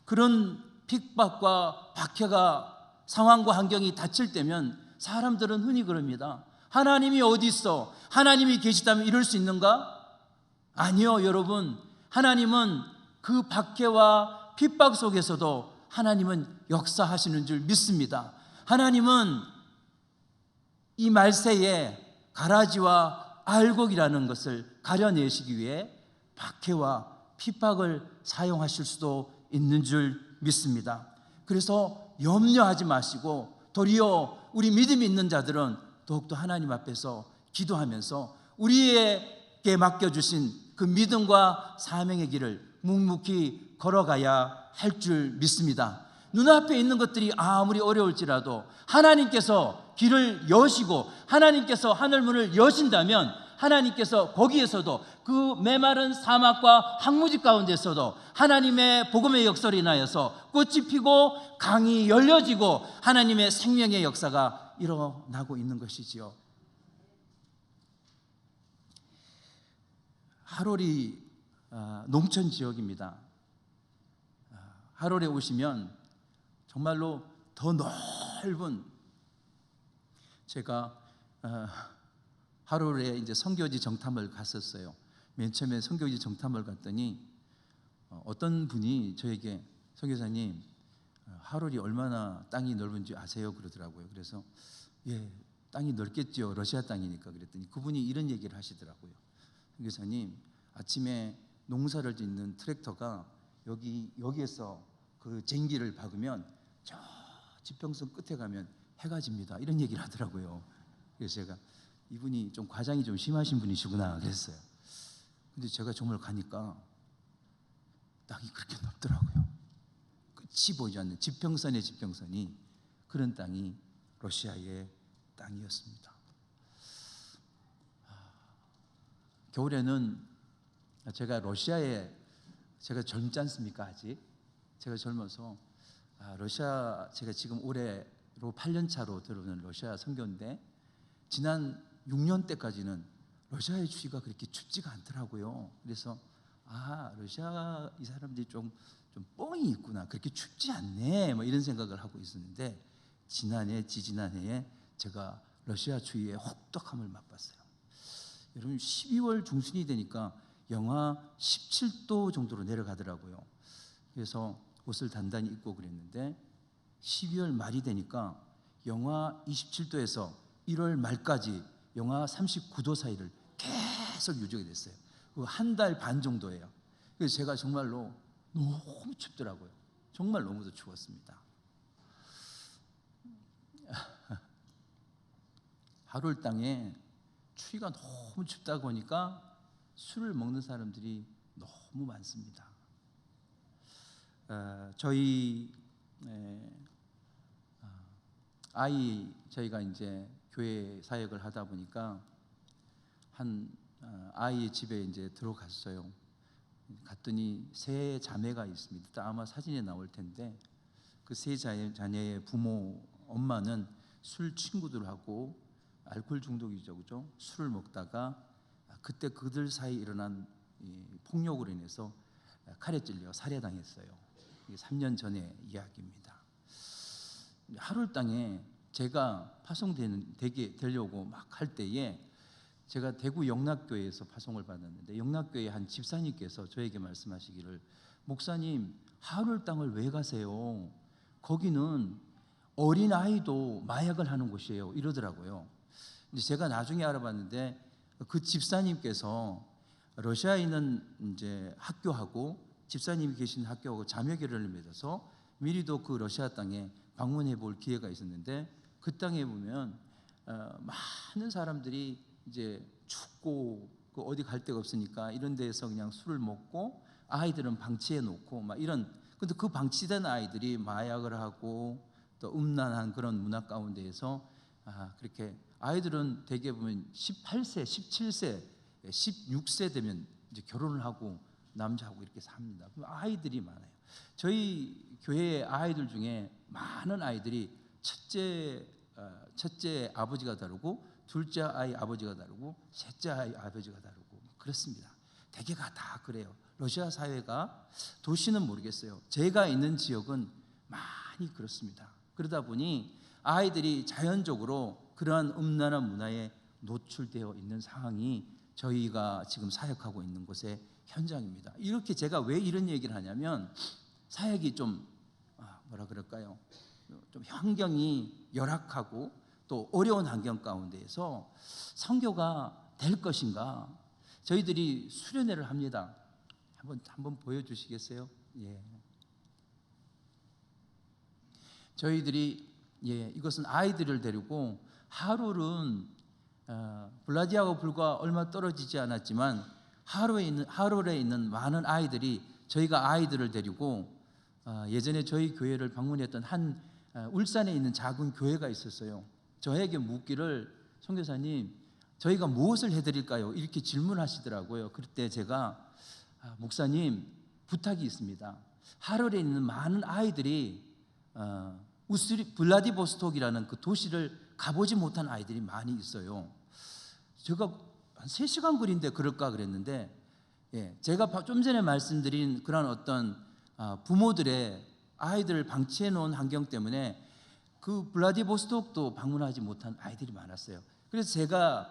Speaker 6: 그런 핍박과 박해가 상황과 환경이 닫힐 때면 사람들은 흔히 그럽니다. 하나님이 어디 있어? 하나님이 계시다면 이럴 수 있는가? 아니요, 여러분. 하나님은 그 박해와 핍박 속에서도 하나님은 역사하시는 줄 믿습니다. 하나님은 이 말세에 가라지와 알곡이라는 것을 가려내시기 위해 박해와 핍박을 사용하실 수도 있는 줄 믿습니다. 그래서 염려하지 마시고 도리어 우리 믿음이 있는 자들은 더욱더 하나님 앞에서 기도하면서 우리에게 맡겨주신 그 믿음과 사명의 길을 묵묵히 걸어가야 할 줄 믿습니다. 눈앞에 있는 것들이 아무리 어려울지라도 하나님께서 길을 여시고 하나님께서 하늘문을 여신다면 하나님께서 거기에서도 그 메마른 사막과 황무지 가운데서도 하나님의 복음의 역사로 인하여서 꽃이 피고 강이 열려지고 하나님의 생명의 역사가 일어나고 있는 것이지요. 하롤이 농촌 지역입니다. 하롤에 오시면 정말로 더 넓은, 제가 하롤에 이제 선교지 정탐을 갔었어요. 맨 처음에 선교지 정탐을 갔더니 어떤 분이 저에게 선교사님, 하롤이 얼마나 땅이 넓은지 아세요? 그러더라고요. 그래서 예, 땅이 넓겠죠. 러시아 땅이니까. 그랬더니 그분이 이런 얘기를 하시더라고요. 선교사님, 아침에 농사를 짓는 트랙터가 여기에서 그 쟁기를 박으면 저 지평선 끝에 가면 해가 집니다. 이런 얘기를 하더라고요. 그래서 제가 이분이 좀 과장이 좀 심하신 분이시구나 그랬어요. 근데 제가 정말 가니까 땅이 그렇게 넓더라고요. 끝이 보이지 않는 지평선의 지평선이, 그런 땅이 러시아의 땅이었습니다. 겨울에는 제가 러시아에, 제가 젊지 않습니까? 아직 제가 젊어서 러시아, 제가 지금 올해 8년 차로 들어오는 러시아 선교인데 지난 6년 때까지는 러시아의 추위가 그렇게 춥지가 않더라고요. 그래서 러시아 이 사람들이 좀 뻥이 있구나. 그렇게 춥지 않네. 뭐 이런 생각을 하고 있었는데 지지난해에 제가 러시아 추위의 혹독함을 맛봤어요. 여러분 12월 중순이 되니까 영하 17도 정도로 내려가더라고요. 그래서 옷을 단단히 입고 그랬는데 12월 말이 되니까 영하 27도에서 1월 말까지 영하 39도 사이를 계속 유지가 됐어요. 한 달 반 정도예요. 그래서 제가 정말로 너무 춥더라고요. 정말 너무도 추웠습니다. 하루를 땅에 추위가 너무 춥다 보니까 술을 먹는 사람들이 너무 많습니다. 저희 저희가 이제 교회 사역을 하다 보니까 한 아이의 집에 이제 들어갔어요. 갔더니 세 자매가 있습니다. 아마 사진에 나올 텐데 그 세 자녀의 부모 엄마는 술 친구들하고 알코올 중독이죠, 그죠? 술을 먹다가 그때 그들 사이에 일어난 폭력으로 인해서 칼에 찔려 살해당했어요. 이게 3년 전의 이야기입니다. 하루 땅에 제가 되려고 막 할 때에 제가 대구 영락교회에서 파송을 받았는데 영락교회 한 집사님께서 저에게 말씀하시기를 목사님 하울 땅을 왜 가세요? 거기는 어린 아이도 마약을 하는 곳이에요. 이러더라고요. 근데 제가 나중에 알아봤는데 그 집사님께서 러시아에 있는 이제 학교하고 집사님이 계신 학교하고 자매교를 맺어서 미리도 그 러시아 땅에 방문해 볼 기회가 있었는데 그 땅에 보면 많은 사람들이 이제 춥고 어디 갈 데가 없으니까 이런 데에서 그냥 술을 먹고 아이들은 방치해 놓고 막 이런 근데 그 방치된 아이들이 마약을 하고 또 음란한 그런 문화 가운데에서 그렇게 아이들은 대개 보면 18세, 17세, 16세 되면 이제 결혼을 하고 남자하고 이렇게 삽니다. 아이들이 많아요. 저희 교회의 아이들 중에 많은 아이들이 첫째 아버지가 다르고 둘째 아이 아버지가 다르고 셋째 아이 아버지가 다르고 그렇습니다. 대개가 다 그래요. 러시아 사회가 도시는 모르겠어요. 제가 있는 지역은 많이 그렇습니다. 그러다 보니 아이들이 자연적으로 그러한 음란한 문화에 노출되어 있는 상황이 저희가 지금 사역하고 있는 곳의 현장입니다. 이렇게 제가 왜 이런 얘기를 하냐면 사역이 좀 뭐라 그럴까요? 좀 환경이 열악하고 또 어려운 환경 가운데에서 선교가 될 것인가? 저희들이 수련회를 합니다. 한번 보여주시겠어요? 예. 저희들이 이것은 아이들을 데리고 하룰은 블라디아하고 불과 얼마 떨어지지 않았지만 하룰에 있는 많은 아이들이 저희가 아이들을 데리고 예전에 저희 교회를 방문했던 한 울산에 있는 작은 교회가 있었어요. 저에게 묻기를 선교사님 저희가 무엇을 해드릴까요? 이렇게 질문하시더라고요. 그때 제가 목사님 부탁이 있습니다. 하룰에 있는 많은 아이들이 블라디보스톡이라는 그 도시를 가보지 못한 아이들이 많이 있어요. 제가 한 3시간 거리인데 그럴까 그랬는데 제가 좀 전에 말씀드린 그런 어떤 부모들의 아이들을 방치해 놓은 환경 때문에 그 블라디보스톡도 방문하지 못한 아이들이 많았어요. 그래서 제가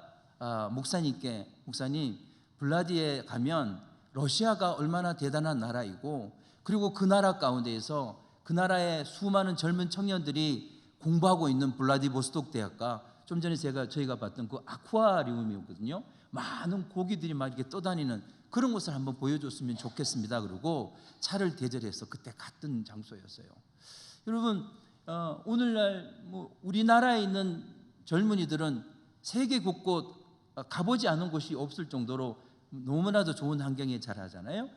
Speaker 6: 목사님 블라디에 가면 러시아가 얼마나 대단한 나라이고 그리고 그 나라 가운데에서 그 나라의 수많은 젊은 청년들이 공부하고 있는 블라디보스톡 대학과 좀 전에 저희가 봤던 그 아쿠아리움이었거든요. 많은 고기들이 막 이렇게 떠다니는 그런 곳을 한번 보여줬으면 좋겠습니다. 그러고 차를 대절해서 그때 갔던 장소였어요. 여러분 오늘날 우리나라에 있는 젊은이들은 세계 곳곳 가보지 않은 곳이 없을 정도로 너무나도 좋은 환경에 자라잖아요.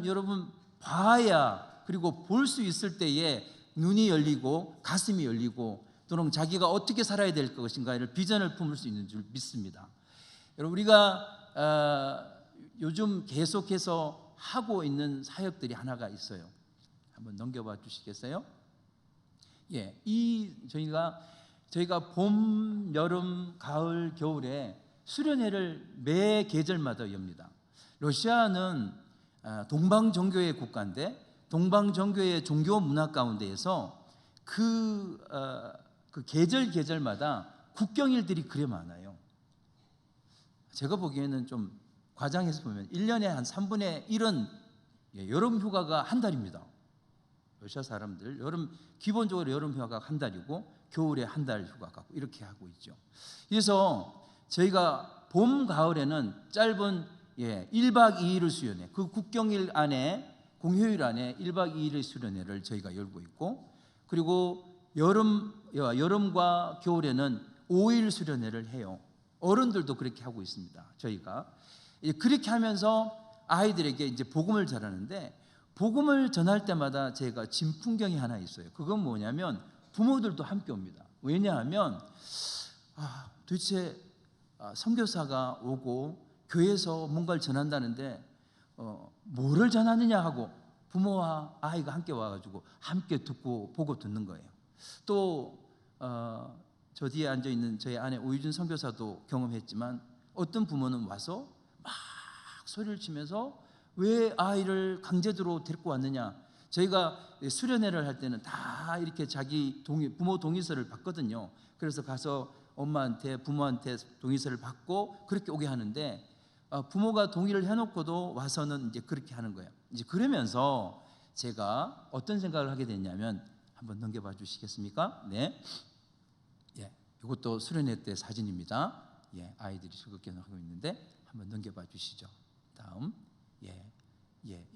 Speaker 6: 여러분 봐야 그리고 볼 수 있을 때에 눈이 열리고 가슴이 열리고 또는 자기가 어떻게 살아야 될 것인가를 비전을 품을 수 있는 줄 믿습니다. 여러분 우리가 요즘 계속해서 하고 있는 사역들이 하나가 있어요. 한번 넘겨봐 주시겠어요? 예, 저희가 봄, 여름, 가을, 겨울에 수련회를 매 계절마다 엽니다. 러시아는 동방 종교의 국가인데 동방 종교의 종교 문화 가운데에서 그 계절마다 국경일들이 그래 많아요. 제가 보기에는 좀 과장해서 보면 1년에 한 3분의 1은 여름 휴가가 한 달입니다. 러시아 사람들 기본적으로 여름 휴가가 한 달이고 겨울에 한 달 휴가 갖고 이렇게 하고 있죠. 그래서 저희가 봄, 가을에는 짧은 1박 2일을 수련회, 그 국경일 안에 공휴일 안에 1박 2일의 수련회를 저희가 열고 있고, 그리고 여름과 겨울에는 5일 수련회를 해요. 어른들도 그렇게 하고 있습니다. 저희가 그렇게 하면서 아이들에게 이제 복음을 전하는데, 복음을 전할 때마다 제가 진풍경이 하나 있어요. 그건 뭐냐면 부모들도 함께 옵니다. 왜냐하면 도대체 선교사가 오고 교회에서 뭔가를 전한다는데 뭐를 전하느냐 하고 부모와 아이가 함께 와가지고 함께 듣고 보고 듣는 거예요. 또 저 뒤에 앉아 있는 저희 아내 오유준 선교사도 경험했지만, 어떤 부모는 와서 막 소리를 치면서 왜 아이를 강제로 데리고 왔느냐. 저희가 수련회를 할 때는 다 이렇게 자기 부모 동의서를 받거든요. 그래서 가서 엄마한테, 부모한테 동의서를 받고 그렇게 오게 하는데, 부모가 동의를 해놓고도 와서는 이제 그렇게 하는 거예요. 이제 그러면서 제가 어떤 생각을 하게 됐냐면, 한번 넘겨봐 주시겠습니까? 네. 이것도 수련회 때 사진입니다. 아이들이 즐겁게 하고 있는데 한번 넘겨봐 주시죠. 다음.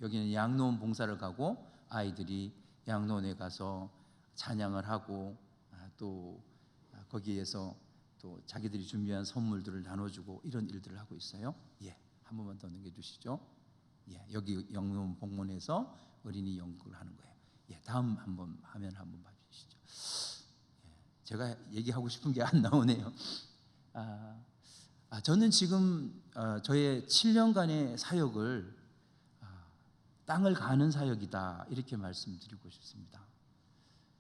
Speaker 6: 여기는 양로원 봉사를 가고 아이들이 양로원에 가서 찬양을 하고 또 거기에서 또 자기들이 준비한 선물들을 나눠주고 이런 일들을 하고 있어요. 한 번만 더 넘겨주시죠. 여기 양로원 봉원에서 어린이 연극을 하는 거예요. 다음 한번 화면 한번 봐주시죠. 제가 얘기하고 싶은 게 안 나오네요. 저는 지금 저의 7년간의 사역을 땅을 가는 사역이다 이렇게 말씀드리고 싶습니다.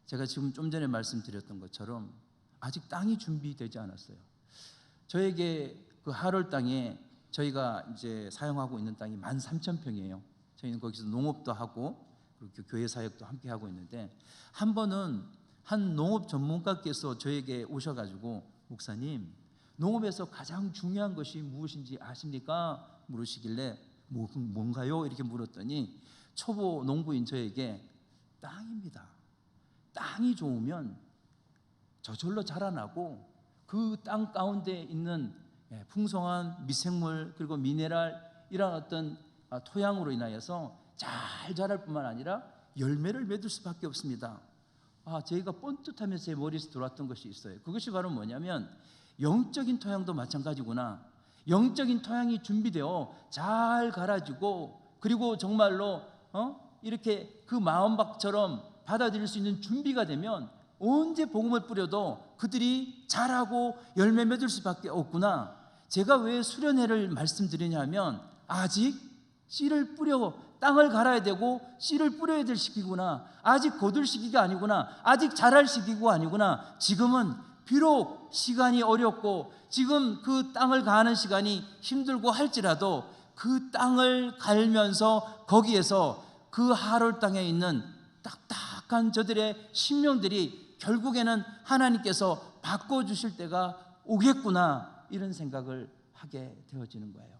Speaker 6: 제가 지금 좀 전에 말씀드렸던 것처럼 아직 땅이 준비되지 않았어요. 저에게 그 하롤 땅에 저희가 이제 사용하고 있는 땅이 13,000평이에요. 저희는 거기서 농업도 하고 그리고 교회 사역도 함께 하고 있는데, 한 번은 한 농업 전문가께서 저에게 오셔가지고 목사님, 농업에서 가장 중요한 것이 무엇인지 아십니까? 물으시길래 뭔가요? 이렇게 물었더니 초보 농부인 저에게 땅입니다. 땅이 좋으면 저절로 자라나고 그 땅 가운데 있는 풍성한 미생물 그리고 미네랄 이런 어떤 토양으로 인하여서 잘 자랄 뿐만 아니라 열매를 맺을 수밖에 없습니다. 저희가 뻔듯하면서 제 머리에서 들어왔던 것이 있어요. 그것이 바로 뭐냐면 영적인 토양도 마찬가지구나. 영적인 토양이 준비되어 잘 갈아지고 그리고 정말로 이렇게 그 마음밭처럼 받아들일 수 있는 준비가 되면 언제 복음을 뿌려도 그들이 자라고 열매 맺을 수밖에 없구나. 제가 왜 수련회를 말씀드리냐면 아직 씨를 뿌려 땅을 갈아야 되고 씨를 뿌려야 될 시기구나. 아직 거둘 시기가 아니구나. 아직 자랄 시기가 아니구나. 지금은 비록 시간이 어렵고 지금 그 땅을 가는 시간이 힘들고 할지라도 그 땅을 갈면서 거기에서 그 하롤 땅에 있는 딱딱한 저들의 심령들이 결국에는 하나님께서 바꿔주실 때가 오겠구나, 이런 생각을 하게 되어지는 거예요.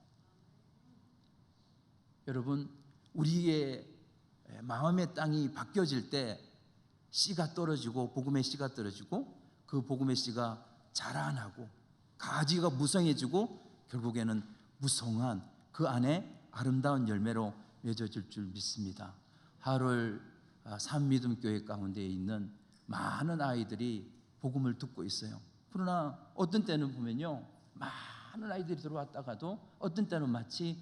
Speaker 6: 여러분, 우리의 마음의 땅이 바뀌어질 때 씨가 떨어지고 복음의 씨가 떨어지고 그 복음의 씨가 자라나고 가지가 무성해지고 결국에는 무성한 그 안에 아름다운 열매로 맺어질 줄 믿습니다. 하롤 산미듬교회 가운데 있는 많은 아이들이 복음을 듣고 있어요. 그러나 어떤 때는 보면요, 많은 아이들이 들어왔다가도 어떤 때는 마치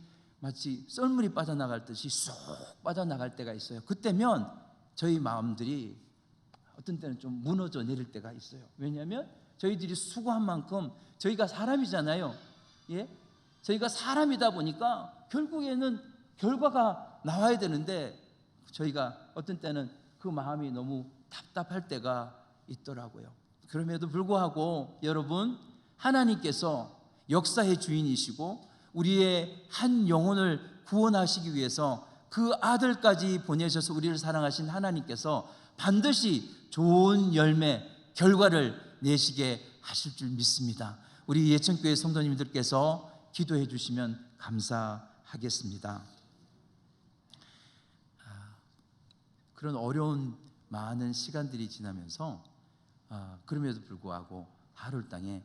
Speaker 6: 썰물이 빠져나갈 듯이 쏙 빠져나갈 때가 있어요. 그때면 저희 마음들이 어떤 때는 좀 무너져 내릴 때가 있어요. 왜냐하면 저희들이 수고한 만큼 저희가 사람이잖아요. 저희가 사람이다 보니까 결국에는 결과가 나와야 되는데 저희가 어떤 때는 그 마음이 너무 답답할 때가 있더라고요. 그럼에도 불구하고 여러분, 하나님께서 역사의 주인이시고 우리의 한 영혼을 구원하시기 위해서 그 아들까지 보내셔서 우리를 사랑하신 하나님께서 반드시 좋은 열매, 결과를 내시게 하실 줄 믿습니다. 우리 예천교회 성도님들께서 기도해 주시면 감사하겠습니다. 그런 어려운 많은 시간들이 지나면서 그럼에도 불구하고 하루 땅에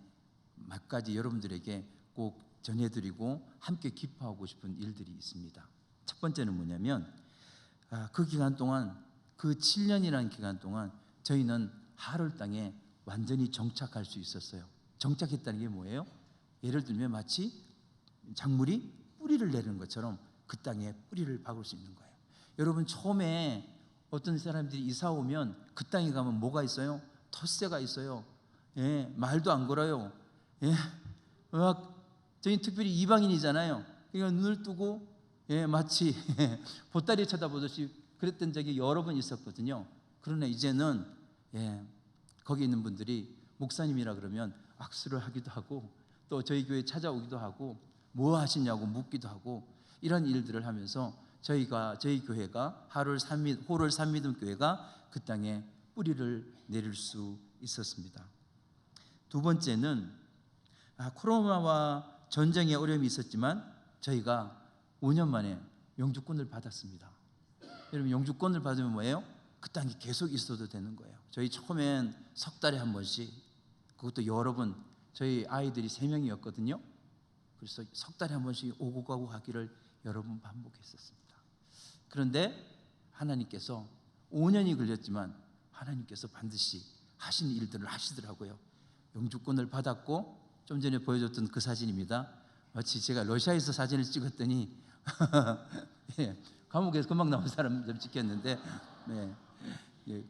Speaker 6: 몇 가지 여러분들에게 꼭 전해드리고 함께 기뻐하고 싶은 일들이 있습니다. 첫 번째는 뭐냐면 그 기간 동안, 그 7년이라는 기간 동안 저희는 하루 땅에 완전히 정착할 수 있었어요. 정착했다는 게 뭐예요? 예를 들면 마치 작물이 뿌리를 내리는 것처럼 그 땅에 뿌리를 박을 수 있는 거예요. 여러분, 처음에 어떤 사람들이 이사 오면 그 땅에 가면 뭐가 있어요? 텃새가 있어요. 예, 말도 안 걸어요. 예, 저희 특별히 이방인이잖아요. 그러니까 눈을 뜨고 마치 보따리 쳐다보듯이 그랬던 적이 여러 번 있었거든요. 그러나 이제는 거기 있는 분들이 목사님이라 그러면 악수를 하기도 하고 또 저희 교회 찾아오기도 하고 뭐 하시냐고 묻기도 하고 이런 일들을 하면서 저희 교회가 호를 산미듬 교회가 그 땅에 뿌리를 내릴 수 있었습니다. 두 번째는 코로나와 전쟁의 어려움이 있었지만 저희가 5년 만에 영주권을 받았습니다. 여러분, 영주권을 받으면 뭐예요? 그 땅이 계속 있어도 되는 거예요. 저희 처음엔 석 달에 한 번씩, 그것도 여러 번, 저희 아이들이 3명이었거든요. 그래서 석 달에 한 번씩 오고 가고 하기를 여러 번 반복했었습니다. 그런데 하나님께서 5년이 걸렸지만 하나님께서 반드시 하신 일들을 하시더라고요. 영주권을 받았고, 좀 전에 보여줬던 그 사진입니다. 마치 제가 러시아에서 사진을 찍었더니 감옥에서 금방 나온 사람처럼 찍혔는데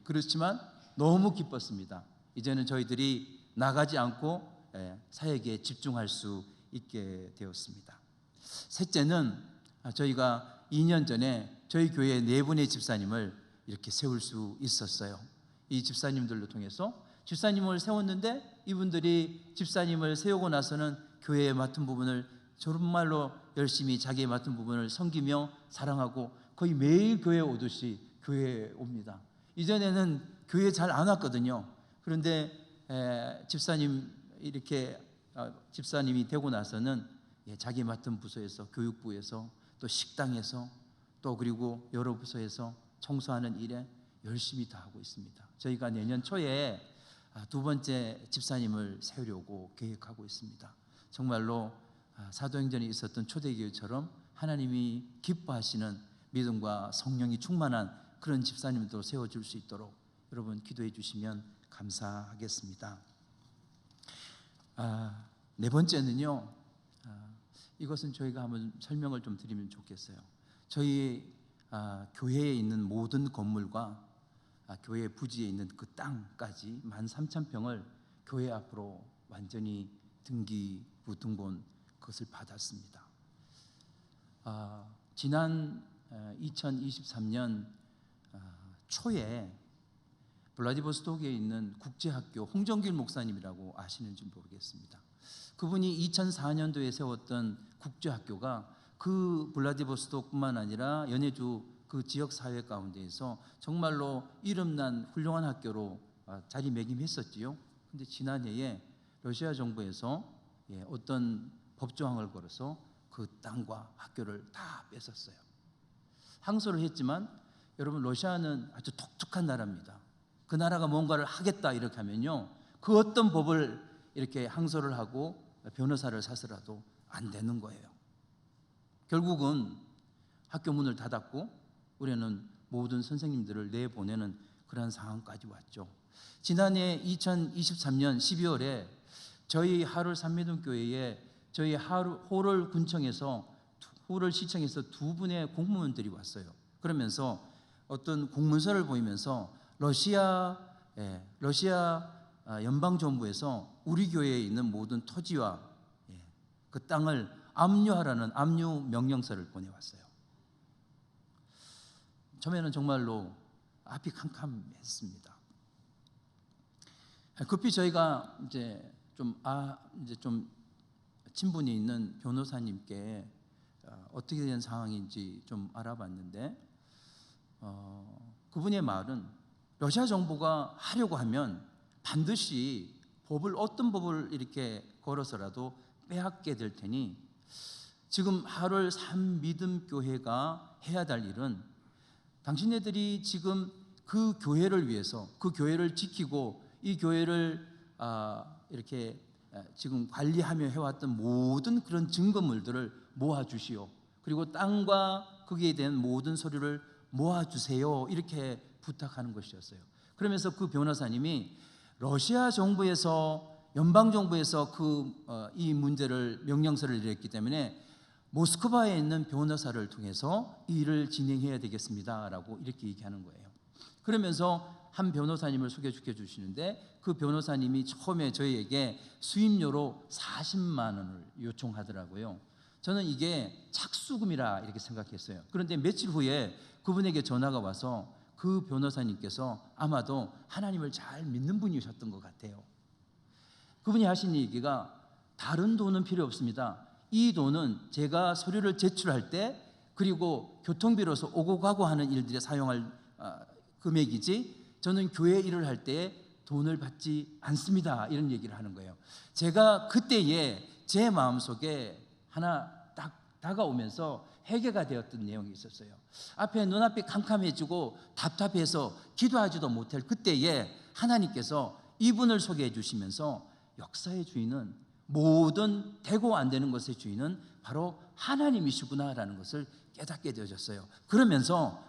Speaker 6: 그렇지만 너무 기뻤습니다. 이제는 저희들이 나가지 않고 사역에 집중할 수 있게 되었습니다. 셋째는 저희가 2년 전에 저희 교회 4분의 집사님을 이렇게 세울 수 있었어요. 이 집사님들로 통해서 집사님을 세웠는데 이분들이 집사님을 세우고 나서는 교회에 맡은 부분을 정말로 열심히 자기의 맡은 부분을 섬기며 사랑하고 거의 매일 교회에 오듯이 교회에 옵니다. 이전에는 교회에 잘 안 왔거든요. 그런데 집사님이 되고 나서는 자기 맡은 부서에서, 교육부에서, 또 식당에서, 또 그리고 여러 부서에서 청소하는 일에 열심히 다하고 있습니다. 저희가 내년 초에 2번째 집사님을 세우려고 계획하고 있습니다. 정말로 사도행전에 있었던 초대교회처럼 하나님이 기뻐하시는 믿음과 성령이 충만한 그런 집사님도 세워줄 수 있도록 여러분 기도해 주시면 감사하겠습니다. 네 번째는요, 이것은 저희가 한번 설명을 좀 드리면 좋겠어요. 저희 교회에 있는 모든 건물과 교회 부지에 있는 그 땅까지 13,000평을 교회 앞으로 완전히 등기부 등본 그것을 받았습니다. 지난 2023년 초에 블라디보스토크에 있는 국제학교 홍정길 목사님이라고 아시는지 모르겠습니다. 그분이 2004년도에 세웠던 국제학교가 그 블라디보스토크뿐만 아니라 연해주 그 지역 사회 가운데에서 정말로 이름난 훌륭한 학교로 자리매김했었지요. 그런데 지난해에 러시아 정부에서 어떤 법조항을 걸어서 그 땅과 학교를 다 뺏었어요. 항소를 했지만 여러분, 러시아는 아주 독특한 나라입니다. 그 나라가 뭔가를 하겠다 이렇게 하면요, 그 어떤 법을 이렇게 항소를 하고 변호사를 사서라도 안 되는 거예요. 결국은 학교 문을 닫았고 우리는 모든 선생님들을 내보내는 그런 상황까지 왔죠. 지난해 2023년 12월에 저희 하룰 산미동교회에 저희 호를 군청에서, 호를 시청에서 2분의 공무원들이 왔어요. 그러면서 어떤 공문서를 보이면서 러시아 연방정부에서 우리 교회에 있는 모든 토지와 그 땅을 압류하라는 압류 명령서를 보내왔어요. 처음에는 정말로 앞이 캄캄했습니다. 급히 저희가 이제 좀 친분이 있는 변호사님께 어떻게 된 상황인지 좀 알아봤는데 그분의 말은 러시아 정부가 하려고 하면 반드시 어떤 법을 이렇게 걸어서라도 빼앗게 될 테니 지금 하루를 삼믿음교회가 해야 될 일은 당신네들이 지금 그 교회를 위해서 그 교회를 지키고 이 교회를 이렇게 지금 관리하며 해왔던 모든 그런 증거물들을 모아주시오. 그리고 땅과 거기에 대한 모든 서류를 모아주세요. 이렇게 부탁하는 것이었어요. 그러면서 그 변호사님이 러시아 정부에서 연방 정부에서 이 문제를 명령서를 내렸기 때문에 모스크바에 있는 변호사를 통해서 이 일을 진행해야 되겠습니다라고 이렇게 얘기하는 거예요. 그러면서 한 변호사님을 소개시켜 주시는데 그 변호사님이 처음에 저희에게 수임료로 40만 원을 요청하더라고요. 저는 이게 착수금이라 이렇게 생각했어요. 그런데 며칠 후에 그분에게 전화가 와서 그 변호사님께서 아마도 하나님을 잘 믿는 분이셨던 것 같아요. 그분이 하신 얘기가 다른 돈은 필요 없습니다. 이 돈은 제가 서류를 제출할 때 그리고 교통비로서 오고 가고 하는 일들에 사용할 금액이지 저는 교회 일을 할 때 돈을 받지 않습니다. 이런 얘기를 하는 거예요. 제가 그때에 제 마음속에 하나 딱 다가오면서 회개가 되었던 내용이 있었어요. 앞에 눈앞이 캄캄해지고 답답해서 기도하지도 못할 그때에 하나님께서 이분을 소개해 주시면서 역사의 주인은 모든 되고 안 되는 것의 주인은 바로 하나님이시구나라는 것을 깨닫게 되어졌어요. 그러면서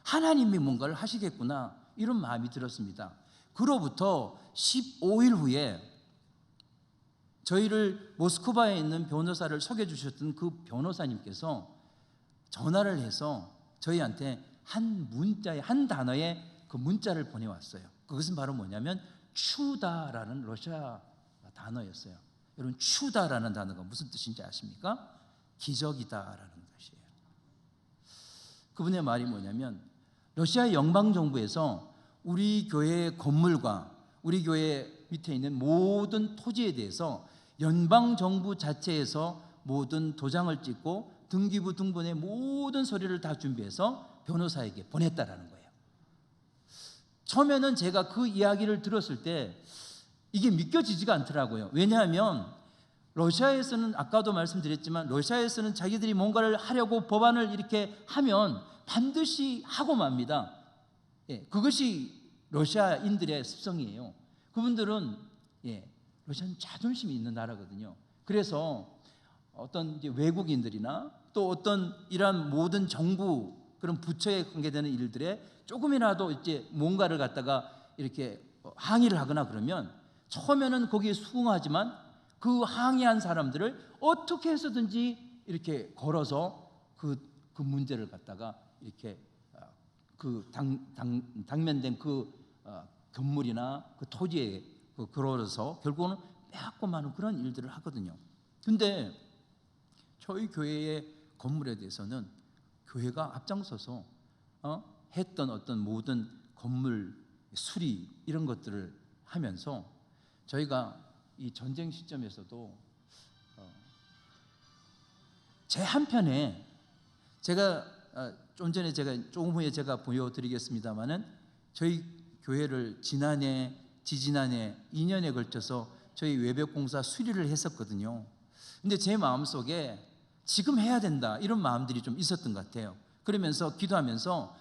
Speaker 6: 하나님이 뭔가를 하시겠구나 이런 마음이 들었습니다. 그로부터 15일 후에 저희를 모스크바에 있는 변호사를 소개해 주셨던 그 변호사님께서 전화를 해서 저희한테 한 단어의 그 문자를 보내왔어요. 그것은 바로 뭐냐면 추다라는 러시아 단어였어요. 여러분 추다라는 단어가 무슨 뜻인지 아십니까? 기적이다라는 뜻이에요. 그분의 말이 뭐냐면 러시아 연방정부에서 우리 교회의 건물과 우리 교회 밑에 있는 모든 토지에 대해서 연방정부 자체에서 모든 도장을 찍고 등기부 등본의 모든 서류를 다 준비해서 변호사에게 보냈다라는 거예요. 처음에는 제가 그 이야기를 들었을 때 이게 믿겨지지가 않더라고요. 왜냐하면 러시아에서는 아까도 말씀드렸지만 러시아에서는 자기들이 뭔가를 하려고 법안을 이렇게 하면 반드시 하고 맙니다. 그것이 러시아인들의 습성이에요. 그분들은 러시아는 자존심이 있는 나라거든요. 그래서 어떤 이제 외국인들이나 또 어떤 이러한 모든 정부 그런 부처에 관계되는 일들에 조금이라도 이제 뭔가를 갖다가 이렇게 항의를 하거나 그러면 처음에는 거기에 수긍하지만 그 항의한 사람들을 어떻게 해서든지 이렇게 걸어서 그 문제를 갖다가 이렇게 그 당면된 그 건물이나 그 토지에 걸어서 결국은 빼앗고 마는 그런 일들을 하거든요. 근데 저희 교회의 건물에 대해서는 교회가 앞장서서 했던 어떤 모든 건물 수리 이런 것들을 하면서 저희가 이 전쟁 시점에서도 제 한편에 제가 좀 전에 조금 후에 제가 보여드리겠습니다만은 저희 교회를 지지난해 2년에 걸쳐서 저희 외벽공사 수리를 했었거든요. 근데 제 마음속에 지금 해야 된다 이런 마음들이 좀 있었던 것 같아요. 그러면서 기도하면서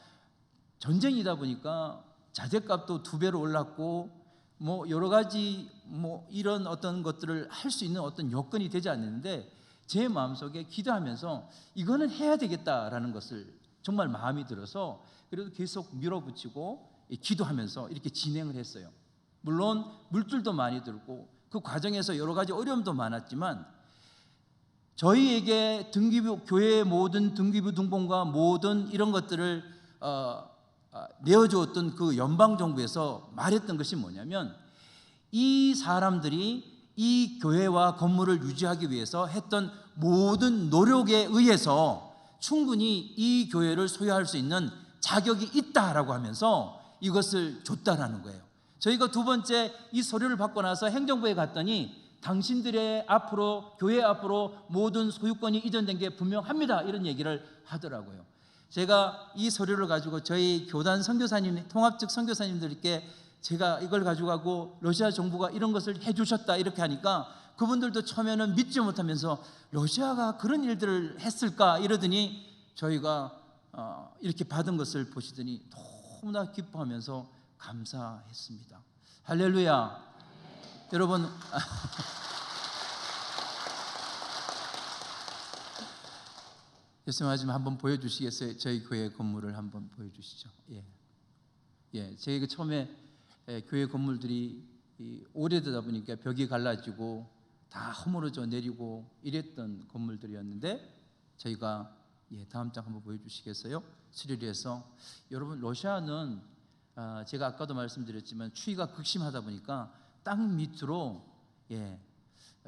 Speaker 6: 전쟁이다 보니까 자재값도 2배로 올랐고 뭐 여러 가지 뭐 이런 어떤 것들을 할 수 있는 어떤 여건이 되지 않는데 제 마음속에 기도하면서 이거는 해야 되겠다라는 것을 정말 마음이 들어서 그래도 계속 밀어붙이고 기도하면서 이렇게 진행을 했어요. 물론 물줄도 많이 들고 그 과정에서 여러 가지 어려움도 많았지만 저희에게 교회의 모든 등기부 등본과 모든 이런 것들을 내어주었던 그 연방정부에서 말했던 것이 뭐냐면 이 사람들이 이 교회와 건물을 유지하기 위해서 했던 모든 노력에 의해서 충분히 이 교회를 소유할 수 있는 자격이 있다라고 하면서 이것을 줬다라는 거예요. 저희가 두 번째 이 서류를 받고 나서 행정부에 갔더니 당신들의 앞으로 교회 앞으로 모든 소유권이 이전된 게 분명합니다, 이런 얘기를 하더라고요. 제가 이 서류를 가지고 저희 교단 선교사님, 통합적 선교사님들께 제가 이걸 가지고 가고 러시아 정부가 이런 것을 해주셨다 이렇게 하니까 그분들도 처음에는 믿지 못하면서 러시아가 그런 일들을 했을까 이러더니 저희가 이렇게 받은 것을 보시더니 너무나 기뻐하면서 감사했습니다. 할렐루야. 여러분, 말씀하지만 한번 보여주시겠어요? 저희 교회 건물을 한번 보여주시죠. 저희가 처음에 교회 건물들이 오래되다 보니까 벽이 갈라지고 다 허물어져 내리고 이랬던 건물들이었는데 저희가 다음 장 한번 보여주시겠어요? 수리를 해서 여러분, 러시아는 제가 아까도 말씀드렸지만 추위가 극심하다 보니까 땅 밑으로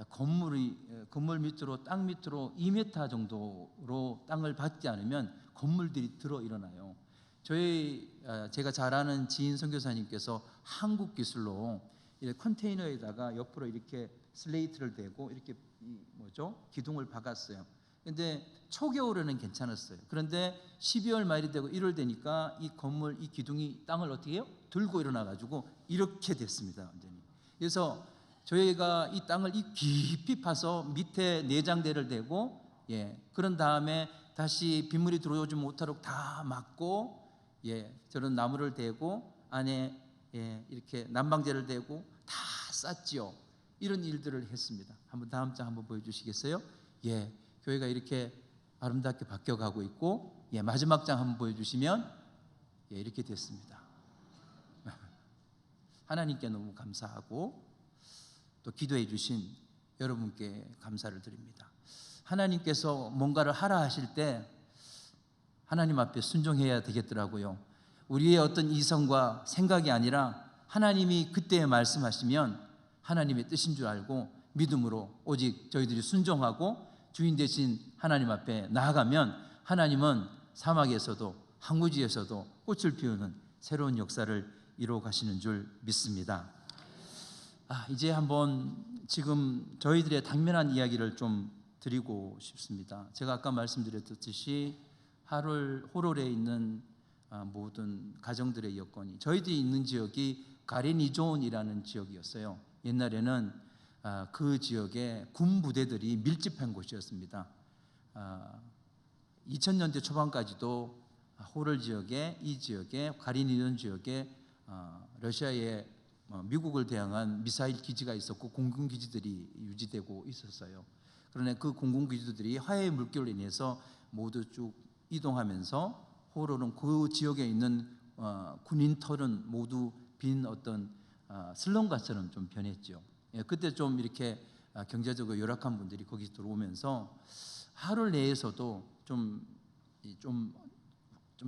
Speaker 6: 건물 밑으로 땅 밑으로 2m 정도로 땅을 받지 않으면 건물들이 들어 일어나요. 제가 잘 아는 지인 선교사님께서 한국 기술로 컨테이너에다가 옆으로 이렇게 슬레이트를 대고 이렇게 기둥을 박았어요. 근데 초겨울에는 괜찮았어요. 그런데 12월 말이 되고 1월 되니까 이 건물, 이 기둥이 땅을 어떻게 해요? 들고 일어나 가지고 이렇게 됐습니다, 완전히. 그래서 저희가 이 땅을 깊이 파서 밑에 내장대를 대고 그런 다음에 다시 빗물이 들어오지 못하도록 다 막고 저런 나무를 대고 안에 이렇게 난방제를 대고 다 쌌지요. 이런 일들을 했습니다. 한번 다음 장 한번 보여주시겠어요? 교회가 이렇게 아름답게 바뀌어가고 있고 마지막 장 한번 보여주시면 이렇게 됐습니다. 하나님께 너무 감사하고 또 기도해 주신 여러분께 감사를 드립니다. 하나님께서 뭔가를 하라 하실 때 하나님 앞에 순종해야 되겠더라고요. 우리의 어떤 이성과 생각이 아니라 하나님이 그때 말씀하시면 하나님의 뜻인 줄 알고 믿음으로 오직 저희들이 순종하고 주인 되신 하나님 앞에 나아가면 하나님은 사막에서도 항구지에서도 꽃을 피우는 새로운 역사를 이루어 가시는 줄 믿습니다. 이제 한번 지금 저희들의 당면한 이야기를 좀 드리고 싶습니다. 제가 아까 말씀드렸듯이 호롤에 있는 모든 가정들의 여건이, 저희들이 있는 지역이 가레니존이라는 지역이었어요. 옛날에는 그 지역에 군 부대들이 밀집한 곳이었습니다. 2000년대 초반까지도 호롤 지역에, 이 지역에, 가레니존 지역에 러시아의 미국을 대항한 미사일 기지가 있었고 공군 기지들이 유지되고 있었어요. 그러나 그 공군 기지들이 화해의 물결로 인해서 모두 쭉 이동하면서 호롤은 그 지역에 있는 군인털은 모두 빈 어떤 슬럼가처럼 좀 변했죠. 그때 좀 이렇게 경제적으로 열악한 분들이 거기 들어오면서 하롤 내에서도 좀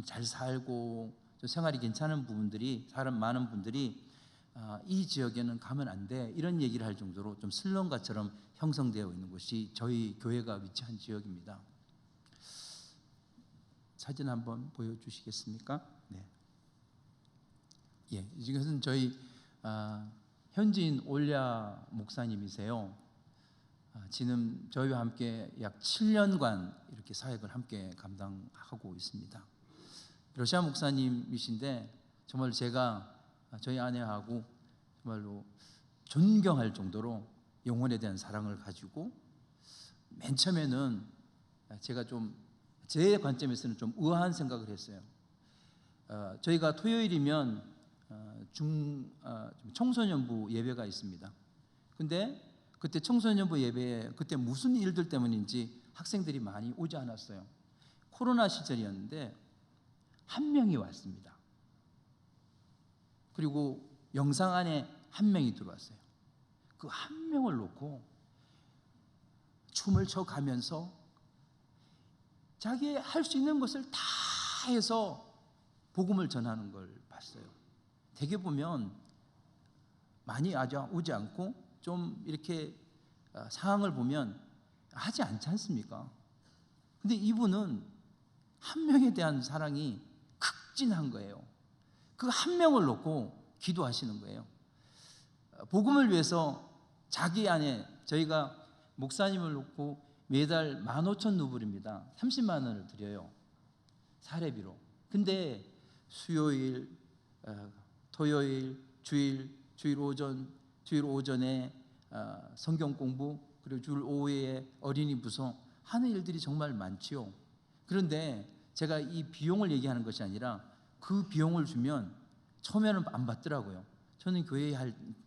Speaker 6: 잘 살고 좀 생활이 괜찮은 부분들이, 사람 많은 분들이 이 지역에는 가면 안 돼, 이런 얘기를 할 정도로 좀 슬럼가처럼 형성되어 있는 곳이 저희 교회가 위치한 지역입니다. 사진 한번 보여주시겠습니까? 네. 이것은 저희 현지인 올야 목사님이세요. 지금 저희와 함께 약 7년간 이렇게 사역을 함께 감당하고 있습니다. 러시아 목사님이신데 정말 제가 저희 아내하고 정말로 존경할 정도로 영혼에 대한 사랑을 가지고, 맨 처음에는 제가 좀 제 관점에서는 좀 우아한 생각을 했어요. 저희가 토요일이면 청소년부 예배가 있습니다. 근데 그때 청소년부 예배에 그때 무슨 일들 때문인지 학생들이 많이 오지 않았어요. 코로나 시절이었는데 한 명이 왔습니다. 그리고 영상 안에 한 명이 들어왔어요. 그 한 명을 놓고 춤을 춰 가면서 자기 할 수 있는 것을 다 해서 복음을 전하는 걸 봤어요. 대개 보면 많이 오지 않고 좀 이렇게 상황을 보면 하지 않지 않습니까? 근데 이분은 한 명에 대한 사랑이 극진한 거예요. 그 한 명을 놓고 기도하시는 거예요. 복음을 위해서 자기 안에 저희가 목사님을 놓고 매달 15,000루블입니다. 30만 원을 드려요. 사례비로. 근데 수요일, 토요일, 주일 오전에 성경 공부, 그리고 주일 오후에 어린이 부서 하는 일들이 정말 많지요. 그런데 제가 이 비용을 얘기하는 것이 아니라 그 비용을 주면 처음에는 안 받더라고요. 저는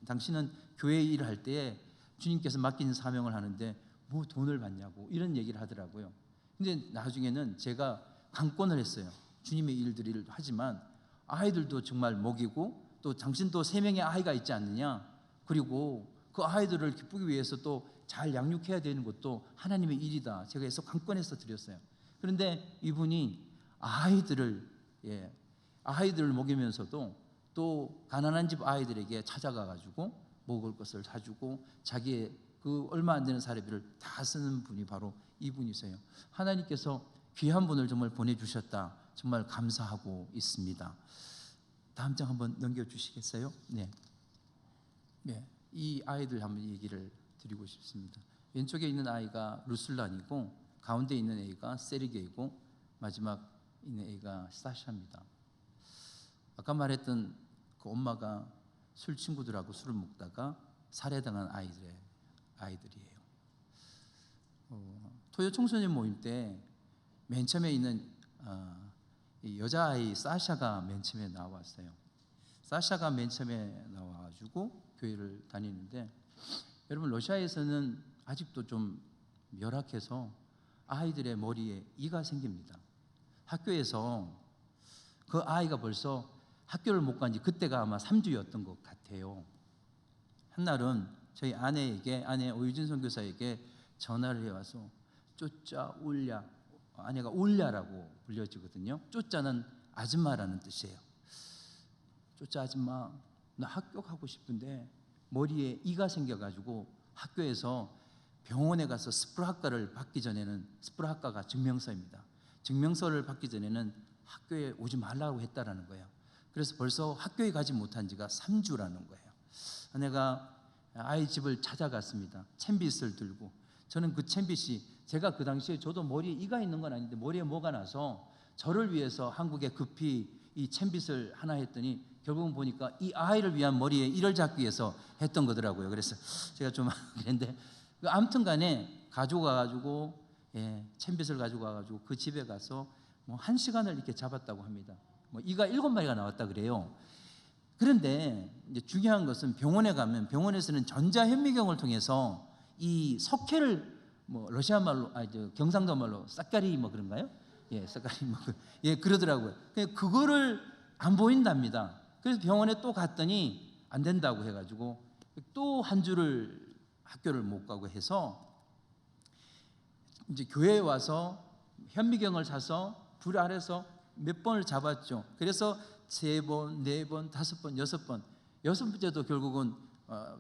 Speaker 6: 당신은 교회 일을 할 때에 주님께서 맡긴 사명을 하는데 뭐 돈을 받냐고 이런 얘기를 하더라고요. 근데 나중에는 제가 강권을 했어요. 주님의 일들을 하지만 아이들도 정말 먹이고, 또 당신도 3명의 아이가 있지 않느냐, 그리고 그 아이들을 기쁘기 위해서 또 잘 양육해야 되는 것도 하나님의 일이다. 제가 해서 강권해서 드렸어요. 그런데 이분이 아이들을 먹이면서도 또 가난한 집 아이들에게 찾아가 가지고 먹을 것을 사주고 자기의 그 얼마 안 되는 사례비를 다 쓰는 분이 바로 이분이세요. 하나님께서 귀한 분을 정말 보내주셨다. 정말 감사하고 있습니다. 다음 장 한번 넘겨주시겠어요? 네. 이 아이들 한번 얘기를 드리고 싶습니다. 왼쪽에 있는 아이가 루슬란이고, 가운데 있는 애가 세르게이고, 마지막 있는 애가 사샤입니다. 아까 말했던 그 엄마가 술 친구들하고 술을 먹다가 살해당한 아이들이에요. 토요 청소년 모임 때 맨 처음에 있는 이 여자아이 사샤가 맨 처음에 나왔어요. 사샤가 맨 처음에 나와가지고 교회를 다니는데, 여러분 러시아에서는 아직도 좀 열악해서 아이들의 머리에 이가 생깁니다. 학교에서 그 아이가 벌써 학교를 못 간 지 그때가 아마 3주였던 것 같아요. 한날은 저희 아내 오유진 선교사에게 전화를 해와서 쪼짜 울랴, 아내가 울랴라고 불려지거든요. 쪼짜는 아줌마라는 뜻이에요. 쪼짜 아줌마, 나 학교 가고 싶은데 머리에 이가 생겨가지고 학교에서 병원에 가서 스프라학과를 받기 전에는, 스프라학과가 증명서입니다. 증명서를 받기 전에는 학교에 오지 말라고 했다라는 거예요. 그래서 벌써 학교에 가지 못한 지가 3주라는 거예요. 아내가 아이 집을 찾아갔습니다. 챔빗을 들고. 저는 그 챔빗이, 제가 그 당시에 저도 머리에 이가 있는 건 아닌데 머리에 뭐가 나서 저를 위해서 한국에 급히 이 챔빗을 하나 했더니 결국은 보니까 이 아이를 위한 머리에 이를 잡기 위해서 했던 거더라고요. 그래서 제가 좀 그랬는데, 아무튼 간에 가지고 가가지고 챔빗을 가지고 가가지고 그 집에 가서 뭐 1시간을 이렇게 잡았다고 합니다. 뭐 이가 7마리가 나왔다 그래요. 그런데 이제 중요한 것은 병원에 가면, 병원에서는 전자현미경을 통해서 이 석회를 뭐 러시아 말로, 경상도 말로 싹가리 뭐 그런가요? 싹가리 뭐 그러더라고요. 그거를 안 보인답니다. 그래서 병원에 또 갔더니 안 된다고 해가지고 또 한 주를 학교를 못 가고 해서 이제 교회에 와서 현미경을 사서 불 아래서 몇 번을 잡았죠. 그래서 3번, 4번, 5번, 6번, 6번째도 결국은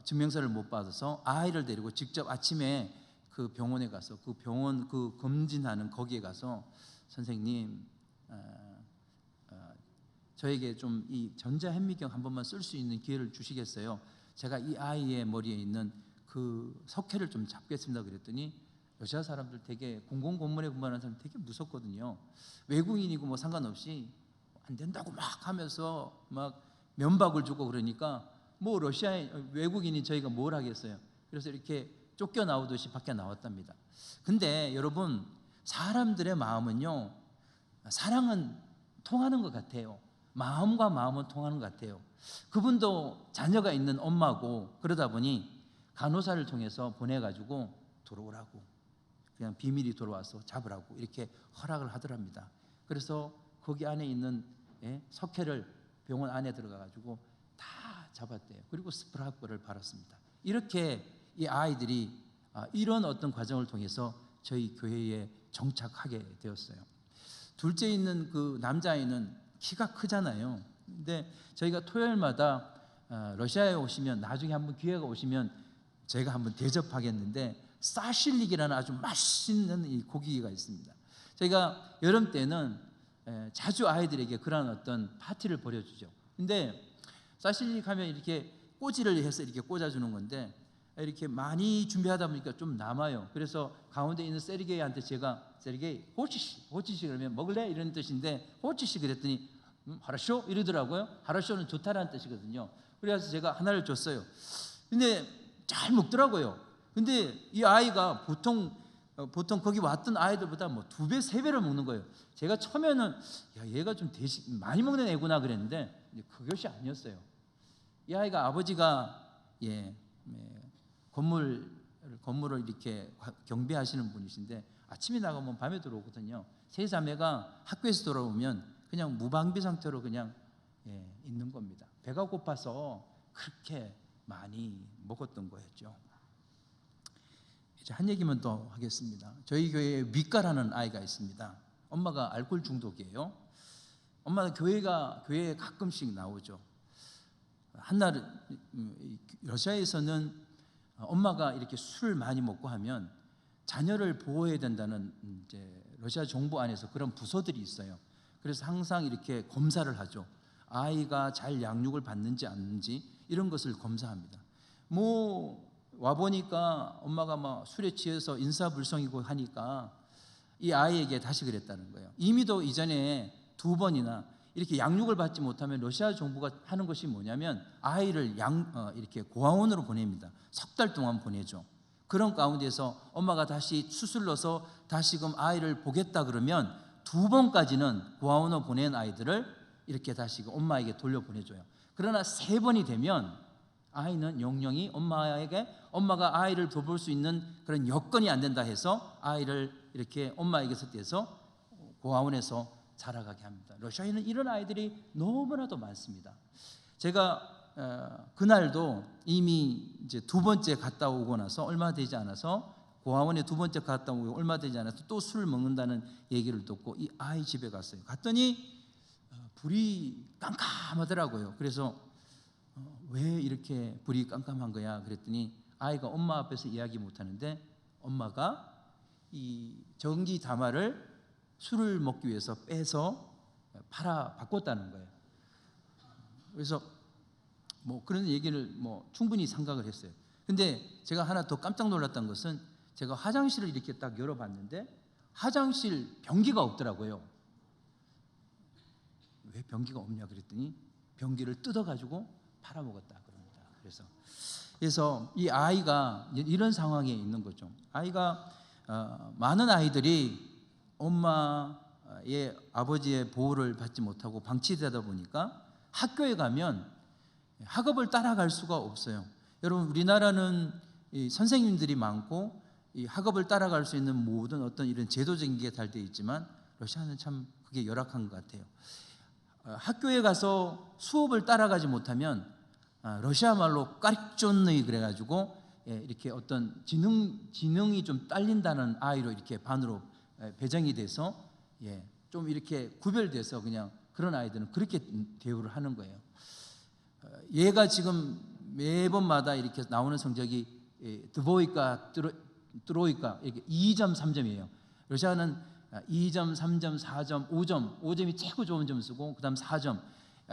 Speaker 6: 증명서를 못 받아서 아이를 데리고 직접 아침에 그 병원에 가서, 그 병원 그 검진하는 거기에 가서, 선생님 저에게 좀 이 전자현미경 한 번만 쓸 수 있는 기회를 주시겠어요? 제가 이 아이의 머리에 있는 그 석회를 좀 잡겠습니다. 그랬더니 러시아 사람들 되게 공공건물에 근무하는 사람 되게 무섭거든요. 외국인이고 뭐 상관없이 안 된다고 막 하면서 막 면박을 주고 그러니까 뭐 러시아의 외국인이 저희가 뭘 하겠어요. 그래서 이렇게 쫓겨 나오듯이 밖에 나왔답니다. 근데 여러분, 사람들의 마음은요, 사랑은 통하는 것 같아요. 마음과 마음은 통하는 것 같아요. 그분도 자녀가 있는 엄마고, 그러다 보니 간호사를 통해서 보내가지고 들어오라고, 그냥 비밀이 들어와서 잡으라고 이렇게 허락을 하더랍니다. 그래서 거기 안에 있는 석회를 병원 안에 들어가가지고 다 잡았대요. 그리고 스프라학벌을 받았습니다. 이렇게 이 아이들이 이런 어떤 과정을 통해서 저희 교회에 정착하게 되었어요. 둘째 있는 그 남자아이는 키가 크잖아요. 근데 저희가 토요일마다 러시아에 오시면, 나중에 한번 기회가 오시면 제가 한번 대접하겠는데, 사실릭이라는 아주 맛있는 이 고기가 있습니다. 저희가 여름 때는 자주 아이들에게 그런 어떤 파티를 벌여주죠. 근데 사실릭 하면 이렇게 꼬지를 해서 이렇게 꽂아주는 건데 이렇게 많이 준비하다 보니까 좀 남아요. 그래서 가운데 있는 세르게이한테 제가 세르게이 호치시 그러면 먹을래? 이런 뜻인데 호치시 그랬더니 하라쇼 이러더라고요. 하라쇼는 좋다라는 뜻이거든요. 그래서 제가 하나를 줬어요. 근데 잘 먹더라고요. 근데 이 아이가 보통 거기 왔던 아이들보다 뭐 2배, 3배를 먹는 거예요. 제가 처음에는 야, 얘가 좀 많이 먹는 애구나 그랬는데 그것이 아니었어요. 이 아이가 아버지가 건물을 이렇게 경비하시는 분이신데 아침에 나가면 밤에 들어오거든요. 세 자매가 학교에서 돌아오면 그냥 무방비 상태로 그냥 있는 겁니다. 배가 고파서 그렇게 많이 먹었던 거였죠. 이제 한 얘기만 더 하겠습니다. 저희 교회에 위가라는 아이가 있습니다. 엄마가 알코올 중독이에요. 엄마는 교회에 가끔씩 나오죠. 한날 러시아에서는 엄마가 이렇게 술을 많이 먹고 하면 자녀를 보호해야 된다는 이제 러시아 정부 안에서 그런 부서들이 있어요. 그래서 항상 이렇게 검사를 하죠. 아이가 잘 양육을 받는지 않는지 이런 것을 검사합니다. 와 보니까 엄마가 막 술에 취해서 인사불성이고 하니까 이 아이에게 다시 그랬다는 거예요. 이미도 이전에 2번이나 이렇게 양육을 받지 못하면 러시아 정부가 하는 것이 뭐냐면 아이를 이렇게 고아원으로 보냅니다. 3달 동안 보내죠. 그런 가운데서 엄마가 다시 수술러서 다시금 아이를 보겠다 그러면 2번까지는 고아원으로 보낸 아이들을 이렇게 다시 엄마에게 돌려보내줘요. 그러나 3번이 되면 아이는 영영이 엄마가 아이를 돌볼 수 있는 그런 여건이 안 된다 해서 아이를 이렇게 엄마에게서 떼서 고아원에서 자라가게 합니다. 러시아에는 이런 아이들이 너무나도 많습니다. 제가 그날도 이미 이제 2번째 갔다 오고 나서 얼마 되지 않아서 고아원에 2번째 갔다 오고 얼마 되지 않아서 또 술을 먹는다는 얘기를 듣고 이 아이 집에 갔어요. 갔더니 불이 깜깜하더라고요. 그래서 왜 이렇게 불이 깜깜한 거야? 그랬더니 아이가 엄마 앞에서 이야기 못하는데 엄마가 이 전기 다마를 술을 먹기 위해서 빼서 바꿨다는 거예요. 그래서 뭐 그런 얘기를 뭐 충분히 생각을 했어요. 근데 제가 하나 더 깜짝 놀랐던 것은 제가 화장실을 이렇게 딱 열어봤는데 화장실 변기가 없더라고요. 왜 변기가 없냐 그랬더니 변기를 뜯어가지고 팔아먹었다 그럽니다. 그래서 이 아이가 이런 상황에 있는 거죠. 아이가 많은 아이들이 엄마의 아버지의 보호를 받지 못하고 방치되다 보니까 학교에 가면 학업을 따라갈 수가 없어요. 여러분 우리나라는 이 선생님들이 많고 이 학업을 따라갈 수 있는 모든 어떤 이런 제도적인 게 잘 되어 있지만 러시아는 참 그게 열악한 것 같아요. 학교에 가서 수업을 따라가지 못하면 러시아 말로 까릭존느이 그래가지고 이렇게 어떤 지능이 좀 딸린다는 아이로 이렇게 반으로 배정이 돼서 좀 이렇게 구별돼서 그냥 그런 아이들은 그렇게 대우를 하는 거예요. 얘가 지금 매번마다 이렇게 나오는 성적이 드보이까 트로이까 이렇게 2점 3점이에요. 러시아는 2점, 3점, 4점, 5점, 5점이 최고 좋은 점수고 그다음 4점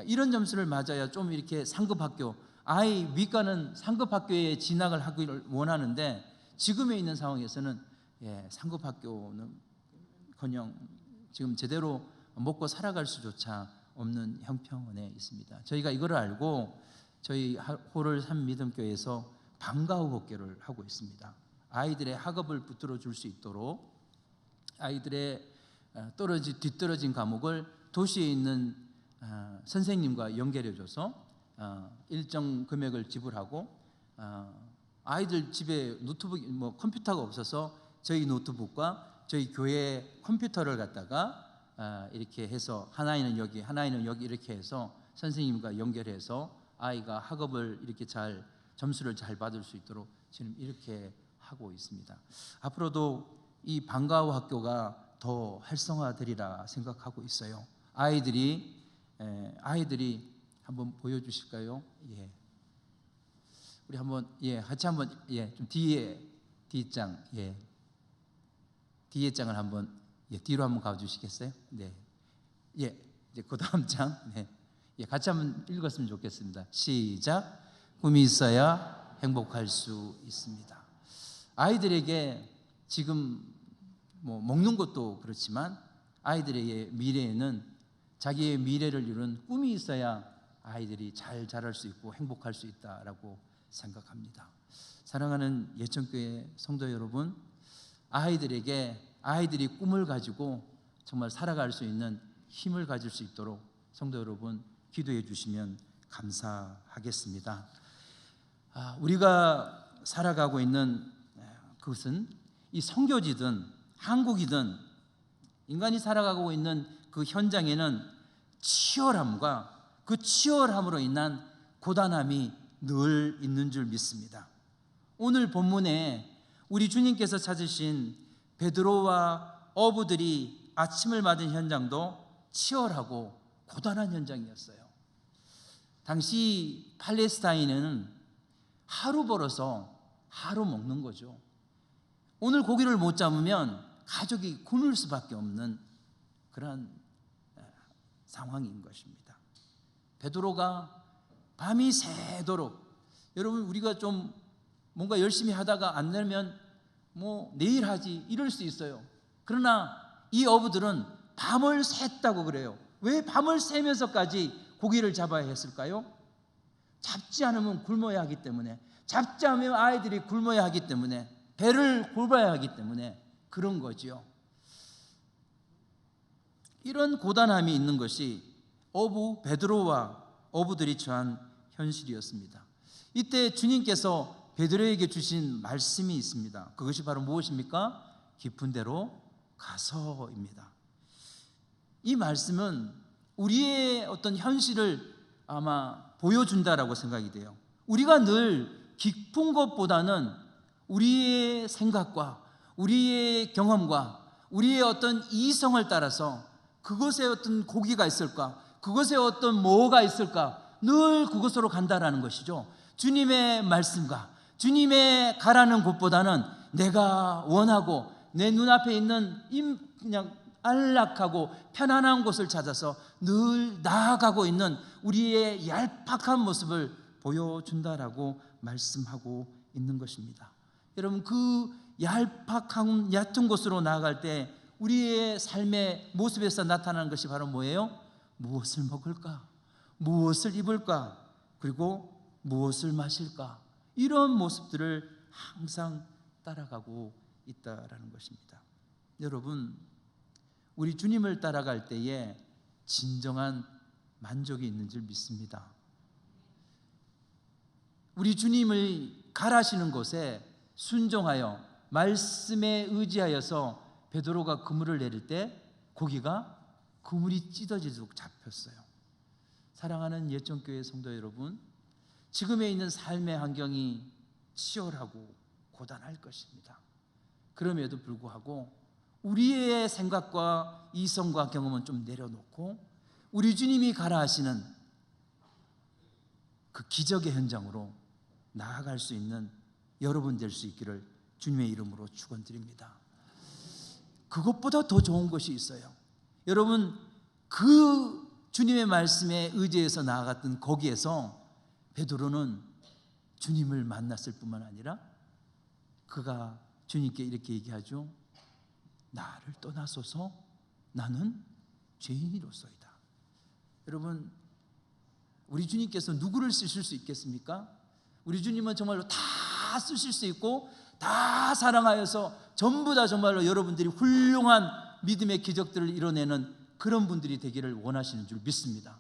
Speaker 6: 이런 점수를 맞아야 좀 이렇게 상급 학교 아이 위가는 상급 학교에 진학을 하기를 원하는데 지금에 있는 상황에서는 상급 학교는커녕 지금 제대로 먹고 살아갈 수조차 없는 형편에 있습니다. 저희가 이걸 알고 저희 호를 산 믿음교회에서 방과 후 학교를 하고 있습니다. 아이들의 학업을 붙들어 줄 수 있도록 아이들의 뒤떨어진 과목을 도시에 있는 선생님과 연결해줘서 일정 금액을 지불하고 아이들 집에 노트북, 컴퓨터가 없어서 저희 노트북과 저희 교회 컴퓨터를 갖다가 이렇게 해서 하나는 여기 이렇게 해서 선생님과 연결해서 아이가 학업을 이렇게 점수를 잘 받을 수 있도록 지금 이렇게 하고 있습니다. 앞으로도 이 방과 후 학교가 더 활성화되리라 생각하고 있어요. 아이들이 한번 보여주실까요? 우리 한번 같이 한번 좀 뒷장 뒤에 장을 한번 뒤로 한번 가주시겠어요? 이제 그 다음 장 같이 한번 읽었으면 좋겠습니다. 시작. 꿈이 있어야 행복할 수 있습니다. 아이들에게 지금 뭐 먹는 것도 그렇지만 아이들의 미래에는 자기의 미래를 이룬 꿈이 있어야 아이들이 잘 자랄 수 있고 행복할 수 있다라고 생각합니다. 사랑하는 예천교회 성도 여러분, 아이들이 꿈을 가지고 정말 살아갈 수 있는 힘을 가질 수 있도록 성도 여러분 기도해 주시면 감사하겠습니다. 우리가 살아가고 있는 그것은 이 선교지든 한국이든 인간이 살아가고 있는 그 현장에는 치열함과 그 치열함으로 인한 고단함이 늘 있는 줄 믿습니다. 오늘 본문에 우리 주님께서 찾으신 베드로와 어부들이 아침을 맞은 현장도 치열하고 고단한 현장이었어요. 당시 팔레스타인은 하루 벌어서 하루 먹는 거죠. 오늘 고기를 못 잡으면 가족이 굶을 수밖에 없는 그런 상황인 것입니다. 베드로가 밤이 새도록, 여러분 우리가 좀 뭔가 열심히 하다가 안 되면 뭐 내일 하지 이럴 수 있어요. 그러나 이 어부들은 밤을 샜다고 그래요. 왜 밤을 새면서까지 고기를 잡아야 했을까요? 잡지 않으면 굶어야 하기 때문에, 잡지 않으면 아이들이 굶어야 하기 때문에, 배를 굴봐야 하기 때문에 그런 거지요. 이런 고단함이 있는 것이 베드로와 어부들이 처한 현실이었습니다. 이때 주님께서 베드로에게 주신 말씀이 있습니다. 그것이 바로 무엇입니까? 깊은 데로 가서입니다. 이 말씀은 우리의 어떤 현실을 아마 보여준다라고 생각이 돼요. 우리가 늘 깊은 것보다는 우리의 생각과 우리의 경험과 우리의 어떤 이성을 따라서 그것에 어떤 고기가 있을까, 그것에 어떤 뭐가 있을까, 늘 그것으로 간다라는 것이죠. 주님의 말씀과 주님의 가라는 곳보다는 내가 원하고 내 눈앞에 있는 그냥 안락하고 편안한 곳을 찾아서 늘 나아가고 있는 우리의 얄팍한 모습을 보여준다라고 말씀하고 있는 것입니다. 여러분, 그 얄팍한 얕은 곳으로 나아갈 때 우리의 삶의 모습에서 나타나는 것이 바로 뭐예요? 무엇을 먹을까? 무엇을 입을까? 그리고 무엇을 마실까? 이런 모습들을 항상 따라가고 있다라는 것입니다. 여러분, 우리 주님을 따라갈 때에 진정한 만족이 있는 줄 믿습니다. 우리 주님을 가라시는 곳에 순종하여 말씀에 의지하여서 베드로가 그물을 내릴 때 고기가 그물이 찢어지도록 잡혔어요. 사랑하는 예천교회 성도 여러분, 지금에 있는 삶의 환경이 치열하고 고단할 것입니다. 그럼에도 불구하고 우리의 생각과 이성과 경험은 좀 내려놓고 우리 주님이 가라 하시는 그 기적의 현장으로 나아갈 수 있는 여러분 될 수 있기를 주님의 이름으로 축원드립니다. 그것보다 더 좋은 것이 있어요. 여러분, 그 주님의 말씀에 의지해서 나아갔던 거기에서 베드로는 주님을 만났을 뿐만 아니라 그가 주님께 이렇게 얘기하죠. 나를 떠나소서, 나는 죄인이로소이다. 여러분, 우리 주님께서 누구를 쓰실 수 있겠습니까? 우리 주님은 정말로 다 쓰실 수 있고 다 사랑하여서 전부 다 정말로 여러분들이 훌륭한 믿음의 기적들을 이뤄내는 그런 분들이 되기를 원하시는 줄 믿습니다.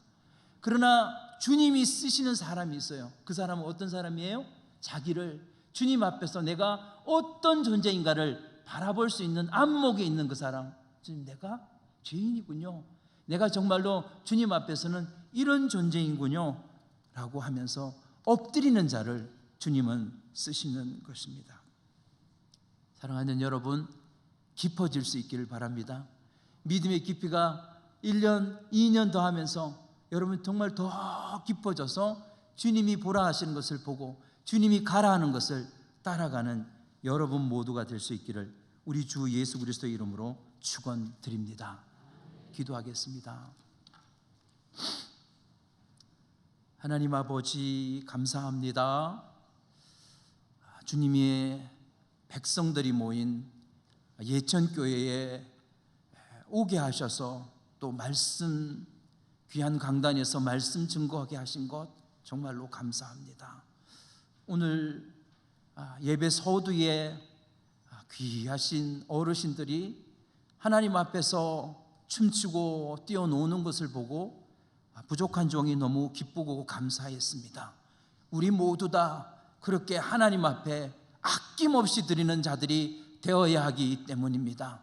Speaker 6: 그러나 주님이 쓰시는 사람이 있어요. 그 사람은 어떤 사람이에요? 자기를 주님 앞에서 내가 어떤 존재인가를 바라볼 수 있는 안목이 있는 그 사람. 주님, 내가 죄인이군요. 내가 정말로 주님 앞에서는 이런 존재인군요 라고 하면서 엎드리는 자를 주님은 쓰시는 것입니다. 사랑하는 여러분, 깊어질 수 있기를 바랍니다. 믿음의 깊이가 1년, 2년 더 하면서 여러분 정말 더 깊어져서 주님이 보라 하시는 것을 보고 주님이 가라 하는 것을 따라가는 여러분 모두가 될 수 있기를 우리 주 예수 그리스도의 이름으로 축원드립니다. 기도하겠습니다. 하나님 아버지 감사합니다. 주님의 백성들이 모인 예천교회에 오게 하셔서 또 말씀, 귀한 강단에서 말씀 증거하게 하신 것 정말로 감사합니다. 오늘 예배 서두에 귀하신 어르신들이 하나님 앞에서 춤추고 뛰어노는 것을 보고 부족한 종이 너무 기쁘고 감사했습니다. 우리 모두 다 그렇게 하나님 앞에 아낌없이 드리는 자들이 되어야 하기 때문입니다.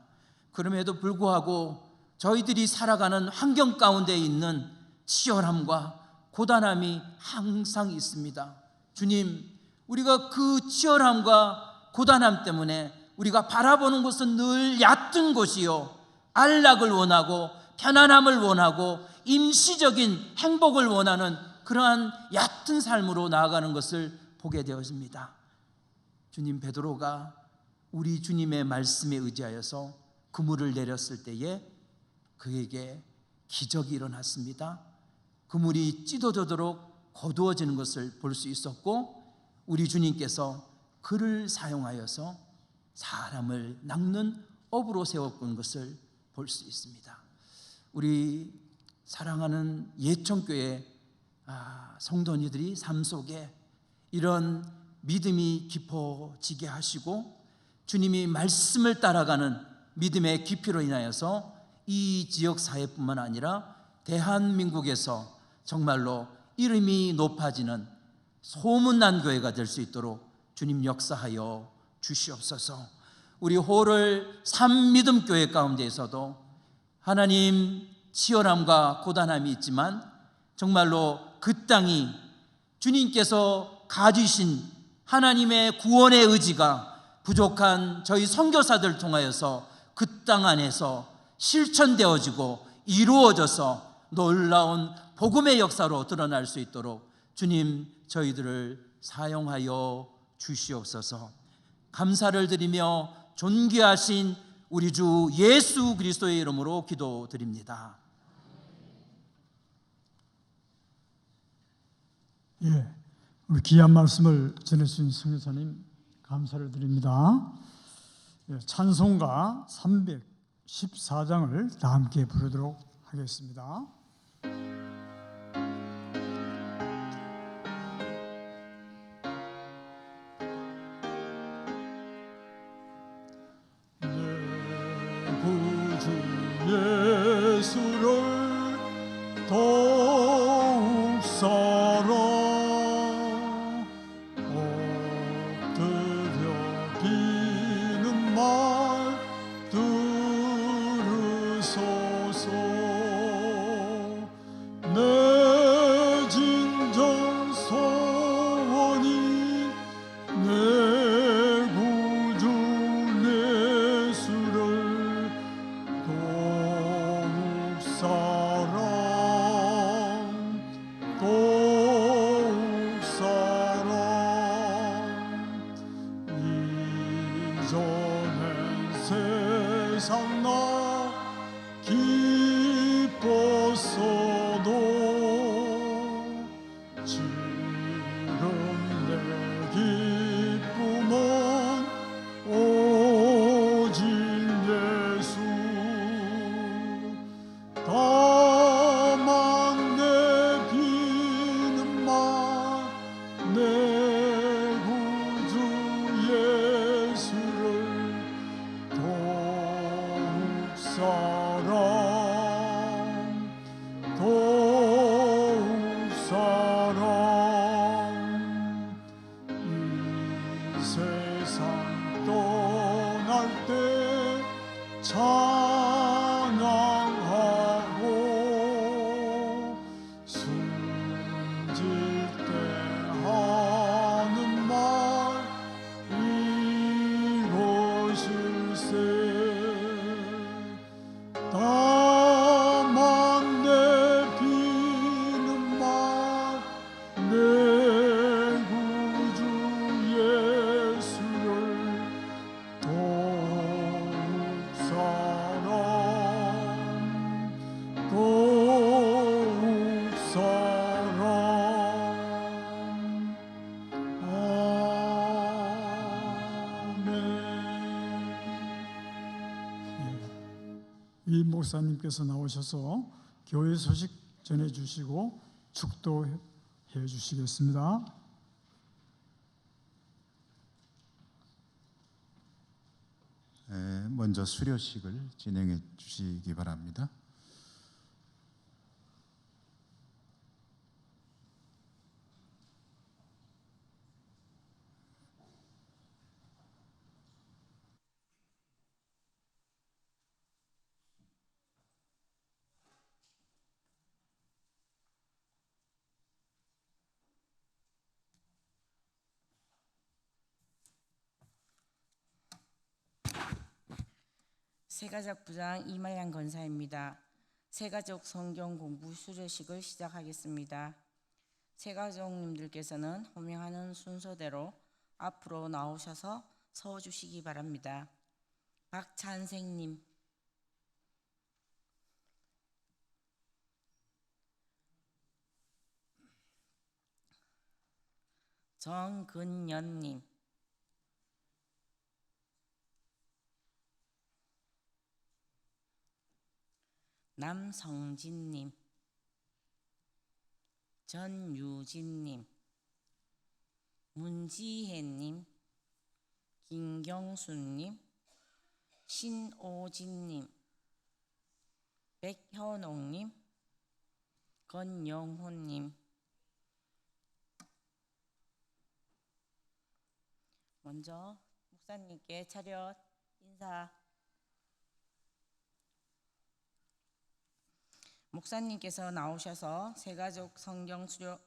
Speaker 6: 그럼에도 불구하고 저희들이 살아가는 환경 가운데 있는 치열함과 고단함이 항상 있습니다. 주님, 우리가 그 치열함과 고단함 때문에 우리가 바라보는 것은 늘 얕은 곳이요, 안락을 원하고 편안함을 원하고 임시적인 행복을 원하는 그러한 얕은 삶으로 나아가는 것을 보게 되었습니다. 주님, 베드로가 우리 주님의 말씀에 의지하여서 그물을 내렸을 때에 그에게 기적이 일어났습니다. 그물이 찢어지도록 거두어지는 것을 볼 수 있었고, 우리 주님께서 그를 사용하여서 사람을 낚는 업으로 세웠던 것을 볼 수 있습니다. 우리 사랑하는 예천교회 성도님들이 삶 속에 이런 믿음이 깊어지게 하시고 주님이 말씀을 따라가는 믿음의 깊이로 인하여서 이 지역 사회뿐만 아니라 대한민국에서 정말로 이름이 높아지는 소문난 교회가 될 수 있도록 주님 역사하여 주시옵소서. 우리 홀을 삼믿음 교회 가운데에서도 하나님 치열함과 고단함이 있지만 정말로 그 땅이 주님께서 가지신 하나님의 구원의 의지가 부족한 저희 선교사들 통하여서 그 땅 안에서 실천되어지고 이루어져서 놀라운 복음의 역사로 드러날 수 있도록 주님 저희들을 사용하여 주시옵소서. 감사를 드리며 존귀하신 우리 주 예수 그리스도의 이름으로 기도드립니다.
Speaker 2: 예, 우리 귀한 말씀을 전해주신 성교사님 감사를 드립니다. 예, 찬송가 314장을 다 함께 부르도록 하겠습니다. 예수를 더욱 사랑 엎드려 기는 말 들으소서. 내 진정 소원이 내 구주 예수를 더욱 사랑 더욱 사랑 이전엔 세상 나 기뻤어도 지금 내 기쁨은 오직 예수. 다만 내 비는 말 내 구주 예수를 더욱 위 목사님께서 나오셔서 교회 소식 전해주시고 축도해 주시겠습니다.
Speaker 7: 먼저 수료식을 진행해 주시기 바랍니다.
Speaker 8: 새가족 부장 이말량 권사입니다. 새가족 성경 공부 수료식을 시작하겠습니다. 새가족님들께서는 호명하는 순서대로 앞으로 나오셔서 서주시기 바랍니다. 박찬생님, 정근연님, 남성진님, 전유진님, 문지혜님, 김경순님, 신오진님, 백현옥님, 권영호님. 먼저 목사님께 차렷 인사. 목사님께서 나오셔서 새가족 성경 수료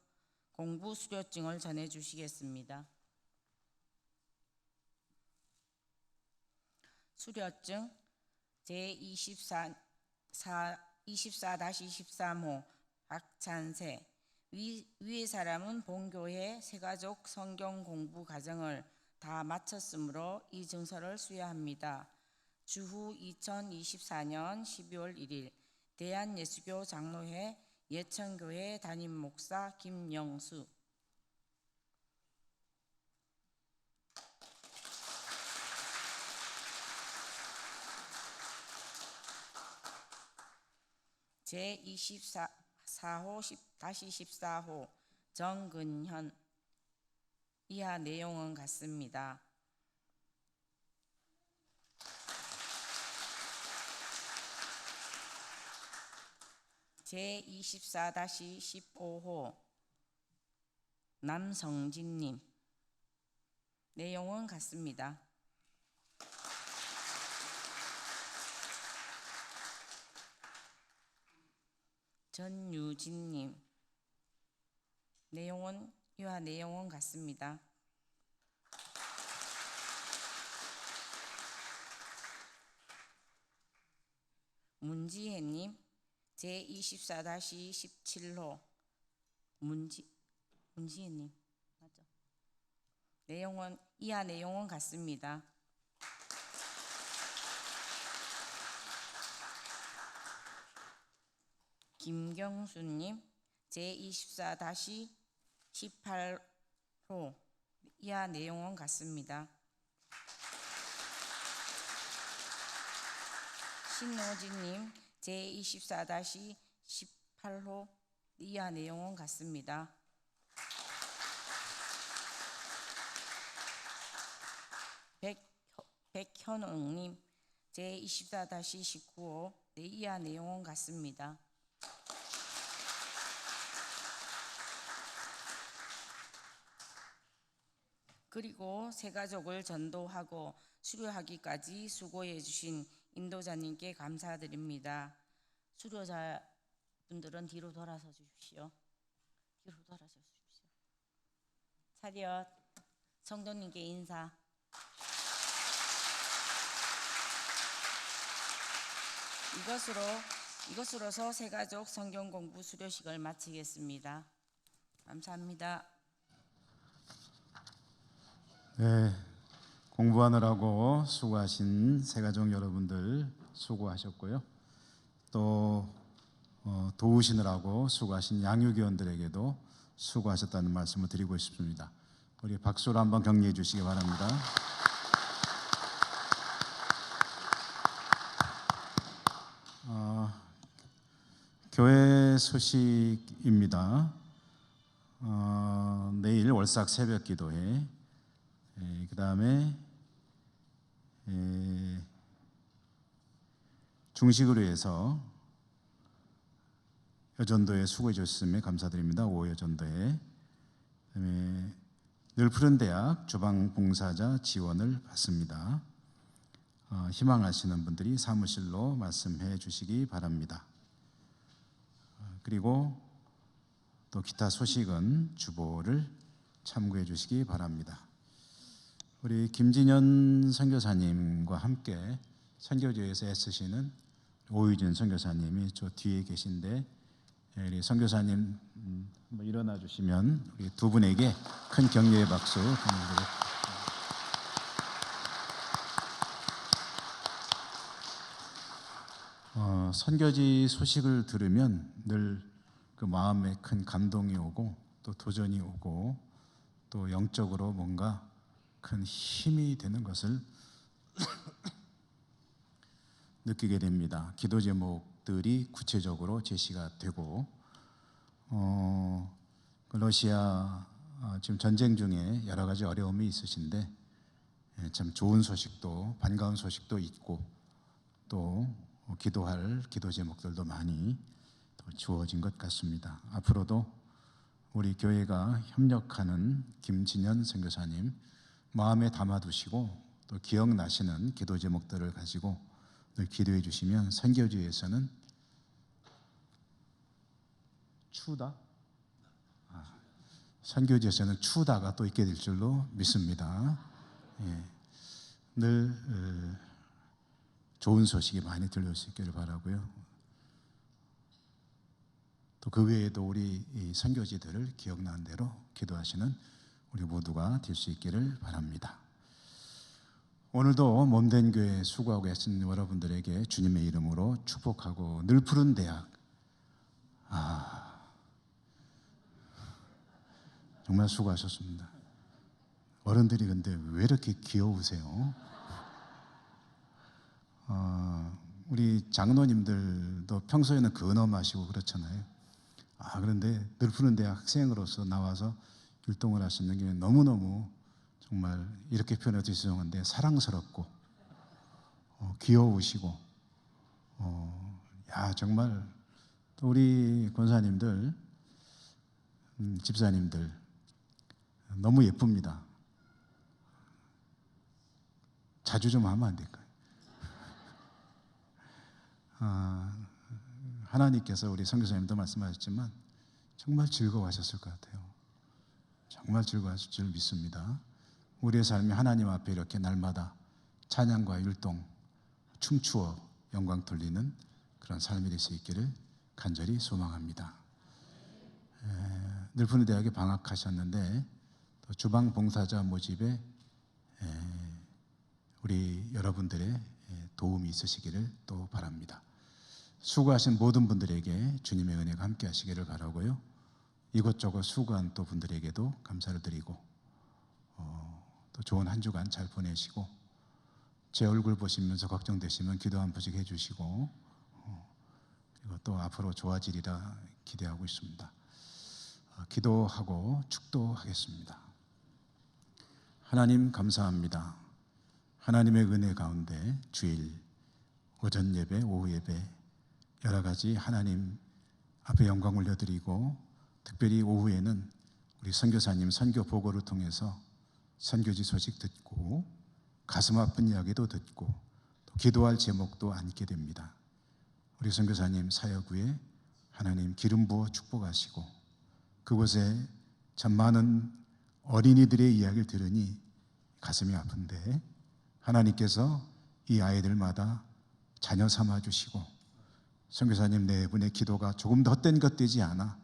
Speaker 8: 공부 수료증을 전해 주시겠습니다. 수료증 제24-13호 박찬세. 위의 사람은 본교회 새가족 성경 공부 과정을 다 마쳤으므로 이 증서를 수여합니다. 주후 2024년 12월 1일 대한예수교 장로회 예천교회 담임 목사 김영수. 제24-14호 정근현. 이하 내용은 같습니다. 제24-15호 남성진님. 내용은 같습니다. 전유진님. 이와 내용은 같습니다. 문지혜님. 제24-17호 문지혜님 맞죠? 이하 내용은 같습니다. 김경수님. 제24-18호 이하 내용은 같습니다. 신오진님. 제24-18호 이하 내용은 같습니다. 백현옥님. 제24-19호 이하 내용은 같습니다. 그리고 새가족을 전도하고 수료하기까지 수고해 주신 인도자님께 감사드립니다. 수료자분들은 뒤로 돌아서 주십시오. 뒤로 돌아서 주십시오. 차렷. 성도님께 인사. 이것으로서 새가족 성경 공부 수료식을 마치겠습니다. 감사합니다.
Speaker 7: 네, 공부하느라고 수고하신 새가족 여러분들 수고하셨고요. 또 도우시느라고 수고하신 양육위원들에게도 수고하셨다는 말씀을 드리고 싶습니다. 우리 박수로 한번 격려해 주시기 바랍니다. 교회 소식입니다. 내일 월삭 새벽 기도회, 그 다음에 중식으로 해서 여전도에 수고해 주셨음에 감사드립니다. 5호 여전도에. 그다음에 늘푸른 대학 주방 봉사자 지원을 받습니다. 희망하시는 분들이 사무실로 말씀해 주시기 바랍니다. 그리고 또 기타 소식은 주보를 참고해 주시기 바랍니다. 우리 김진현 선교사님과 함께 선교지에서 애쓰시는 오유진 선교사님이 저 뒤에 계신데, 우리 선교사님 한번 일어나 주시면 우리 두 분에게 큰 격려의 박수 보내드리겠습니다. 선교지 소식을 들으면 늘 그 마음에 큰 감동이 오고 또 도전이 오고 또 영적으로 뭔가 큰 힘이 되는 것을 느끼게 됩니다. 기도 제목들이 구체적으로 제시가 되고, 러시아 지금 전쟁 중에 여러 가지 어려움이 있으신데 참 좋은 소식도 반가운 소식도 있고 또 기도할 기도 제목들도 많이 주어진 것 같습니다. 앞으로도 우리 교회가 협력하는 김진현 선교사님 마음에 담아두시고 또 기억나시는 기도 제목들을 가지고 늘 기도해 주시면 선교지에서는 추우다? 선교지에서는 추우다가 또 있게 될 줄로 믿습니다. 늘 좋은 소식이 많이 들려올 수 있기를 바라고요. 또 그 외에도 우리 이 선교지들을 기억나는 대로 기도하시는 우리 모두가 될 수 있기를 바랍니다. 오늘도 몸된 교회 수고하고 계신 여러분들에게 주님의 이름으로 축복하고 늘푸른 대학, 정말 수고하셨습니다. 어른들이 근데 왜 이렇게 귀여우세요? 우리 장로님들도 평소에는 근엄하시고 그렇잖아요. 그런데 늘푸른 대학 학생으로서 나와서 율동을 하시는 게 너무너무 정말 이렇게 표현해도 죄송한데 사랑스럽고 귀여우시고 정말 또 우리 권사님들 집사님들 너무 예쁩니다. 자주 좀 하면 안 될까요? 하나님께서 우리 선교사님도 말씀하셨지만 정말 즐거워하셨을 것 같아요. 정말 즐거워하실 줄 믿습니다. 우리의 삶이 하나님 앞에 이렇게 날마다 찬양과 율동, 춤추어 영광 돌리는 그런 삶이 될 수 있기를 간절히 소망합니다. 늘푸른 대학에 방학하셨는데 또 주방 봉사자 모집에 우리 여러분들의 도움이 있으시기를 또 바랍니다. 수고하신 모든 분들에게 주님의 은혜가 함께 하시기를 바라고요. 이것저것 수고한 또 분들에게도 감사를 드리고 또 좋은 한 주간 잘 보내시고 제 얼굴 보시면서 걱정되시면 기도 한 번씩 해주시고 그리고 또 앞으로 좋아지리라 기대하고 있습니다. 기도하고 축도하겠습니다. 하나님 감사합니다. 하나님의 은혜 가운데 주일 오전 예배, 오후 예배 여러 가지 하나님 앞에 영광 올려드리고 특별히 오후에는 우리 선교사님 선교 보고를 통해서 선교지 소식 듣고 가슴 아픈 이야기도 듣고 또 기도할 제목도 안게 됩니다. 우리 선교사님 사역 후에 하나님 기름 부어 축복하시고 그곳에 참 많은 어린이들의 이야기를 들으니 가슴이 아픈데 하나님께서 이 아이들마다 자녀 삼아 주시고 선교사님 네 분의 기도가 조금도 헛된 것 되지 않아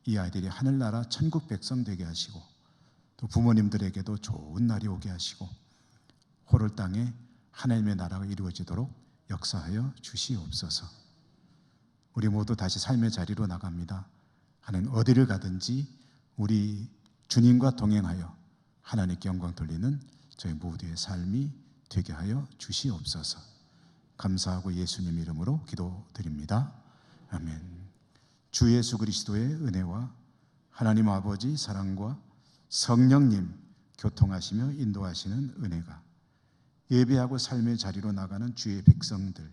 Speaker 7: 이 아이들이 하늘나라 천국 백성 되게 하시고 또 부모님들에게도 좋은 날이 오게 하시고 호를 땅에 하나님의 나라가 이루어지도록 역사하여 주시옵소서. 우리 모두 다시 삶의 자리로 나갑니다. 하나님 어디를 가든지 우리 주님과 동행하여 하나님께 영광 돌리는 저희 모두의 삶이 되게 하여 주시옵소서. 감사하고 예수님 이름으로 기도드립니다. 아멘. 주 예수 그리스도의 은혜와 하나님 아버지 사랑과 성령님 교통하시며 인도하시는 은혜가 예배하고 삶의 자리로 나가는 주의 백성들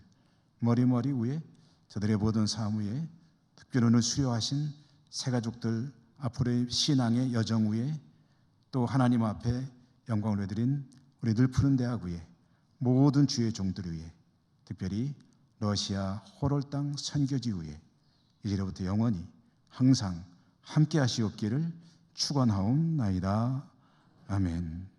Speaker 7: 머리머리 위에 저들의 모든 삶 위에 특별히 오늘 수료하신 새가족들 앞으로의 신앙의 여정 위에 또 하나님 앞에 영광을 올려드린 우리 늘푸른 대학 위에 모든 주의 종들 위에 특별히 러시아 호롤 땅 선교지 위에 이제로부터 영원히 항상 함께 하시옵기를 축원하옵나이다. 아멘.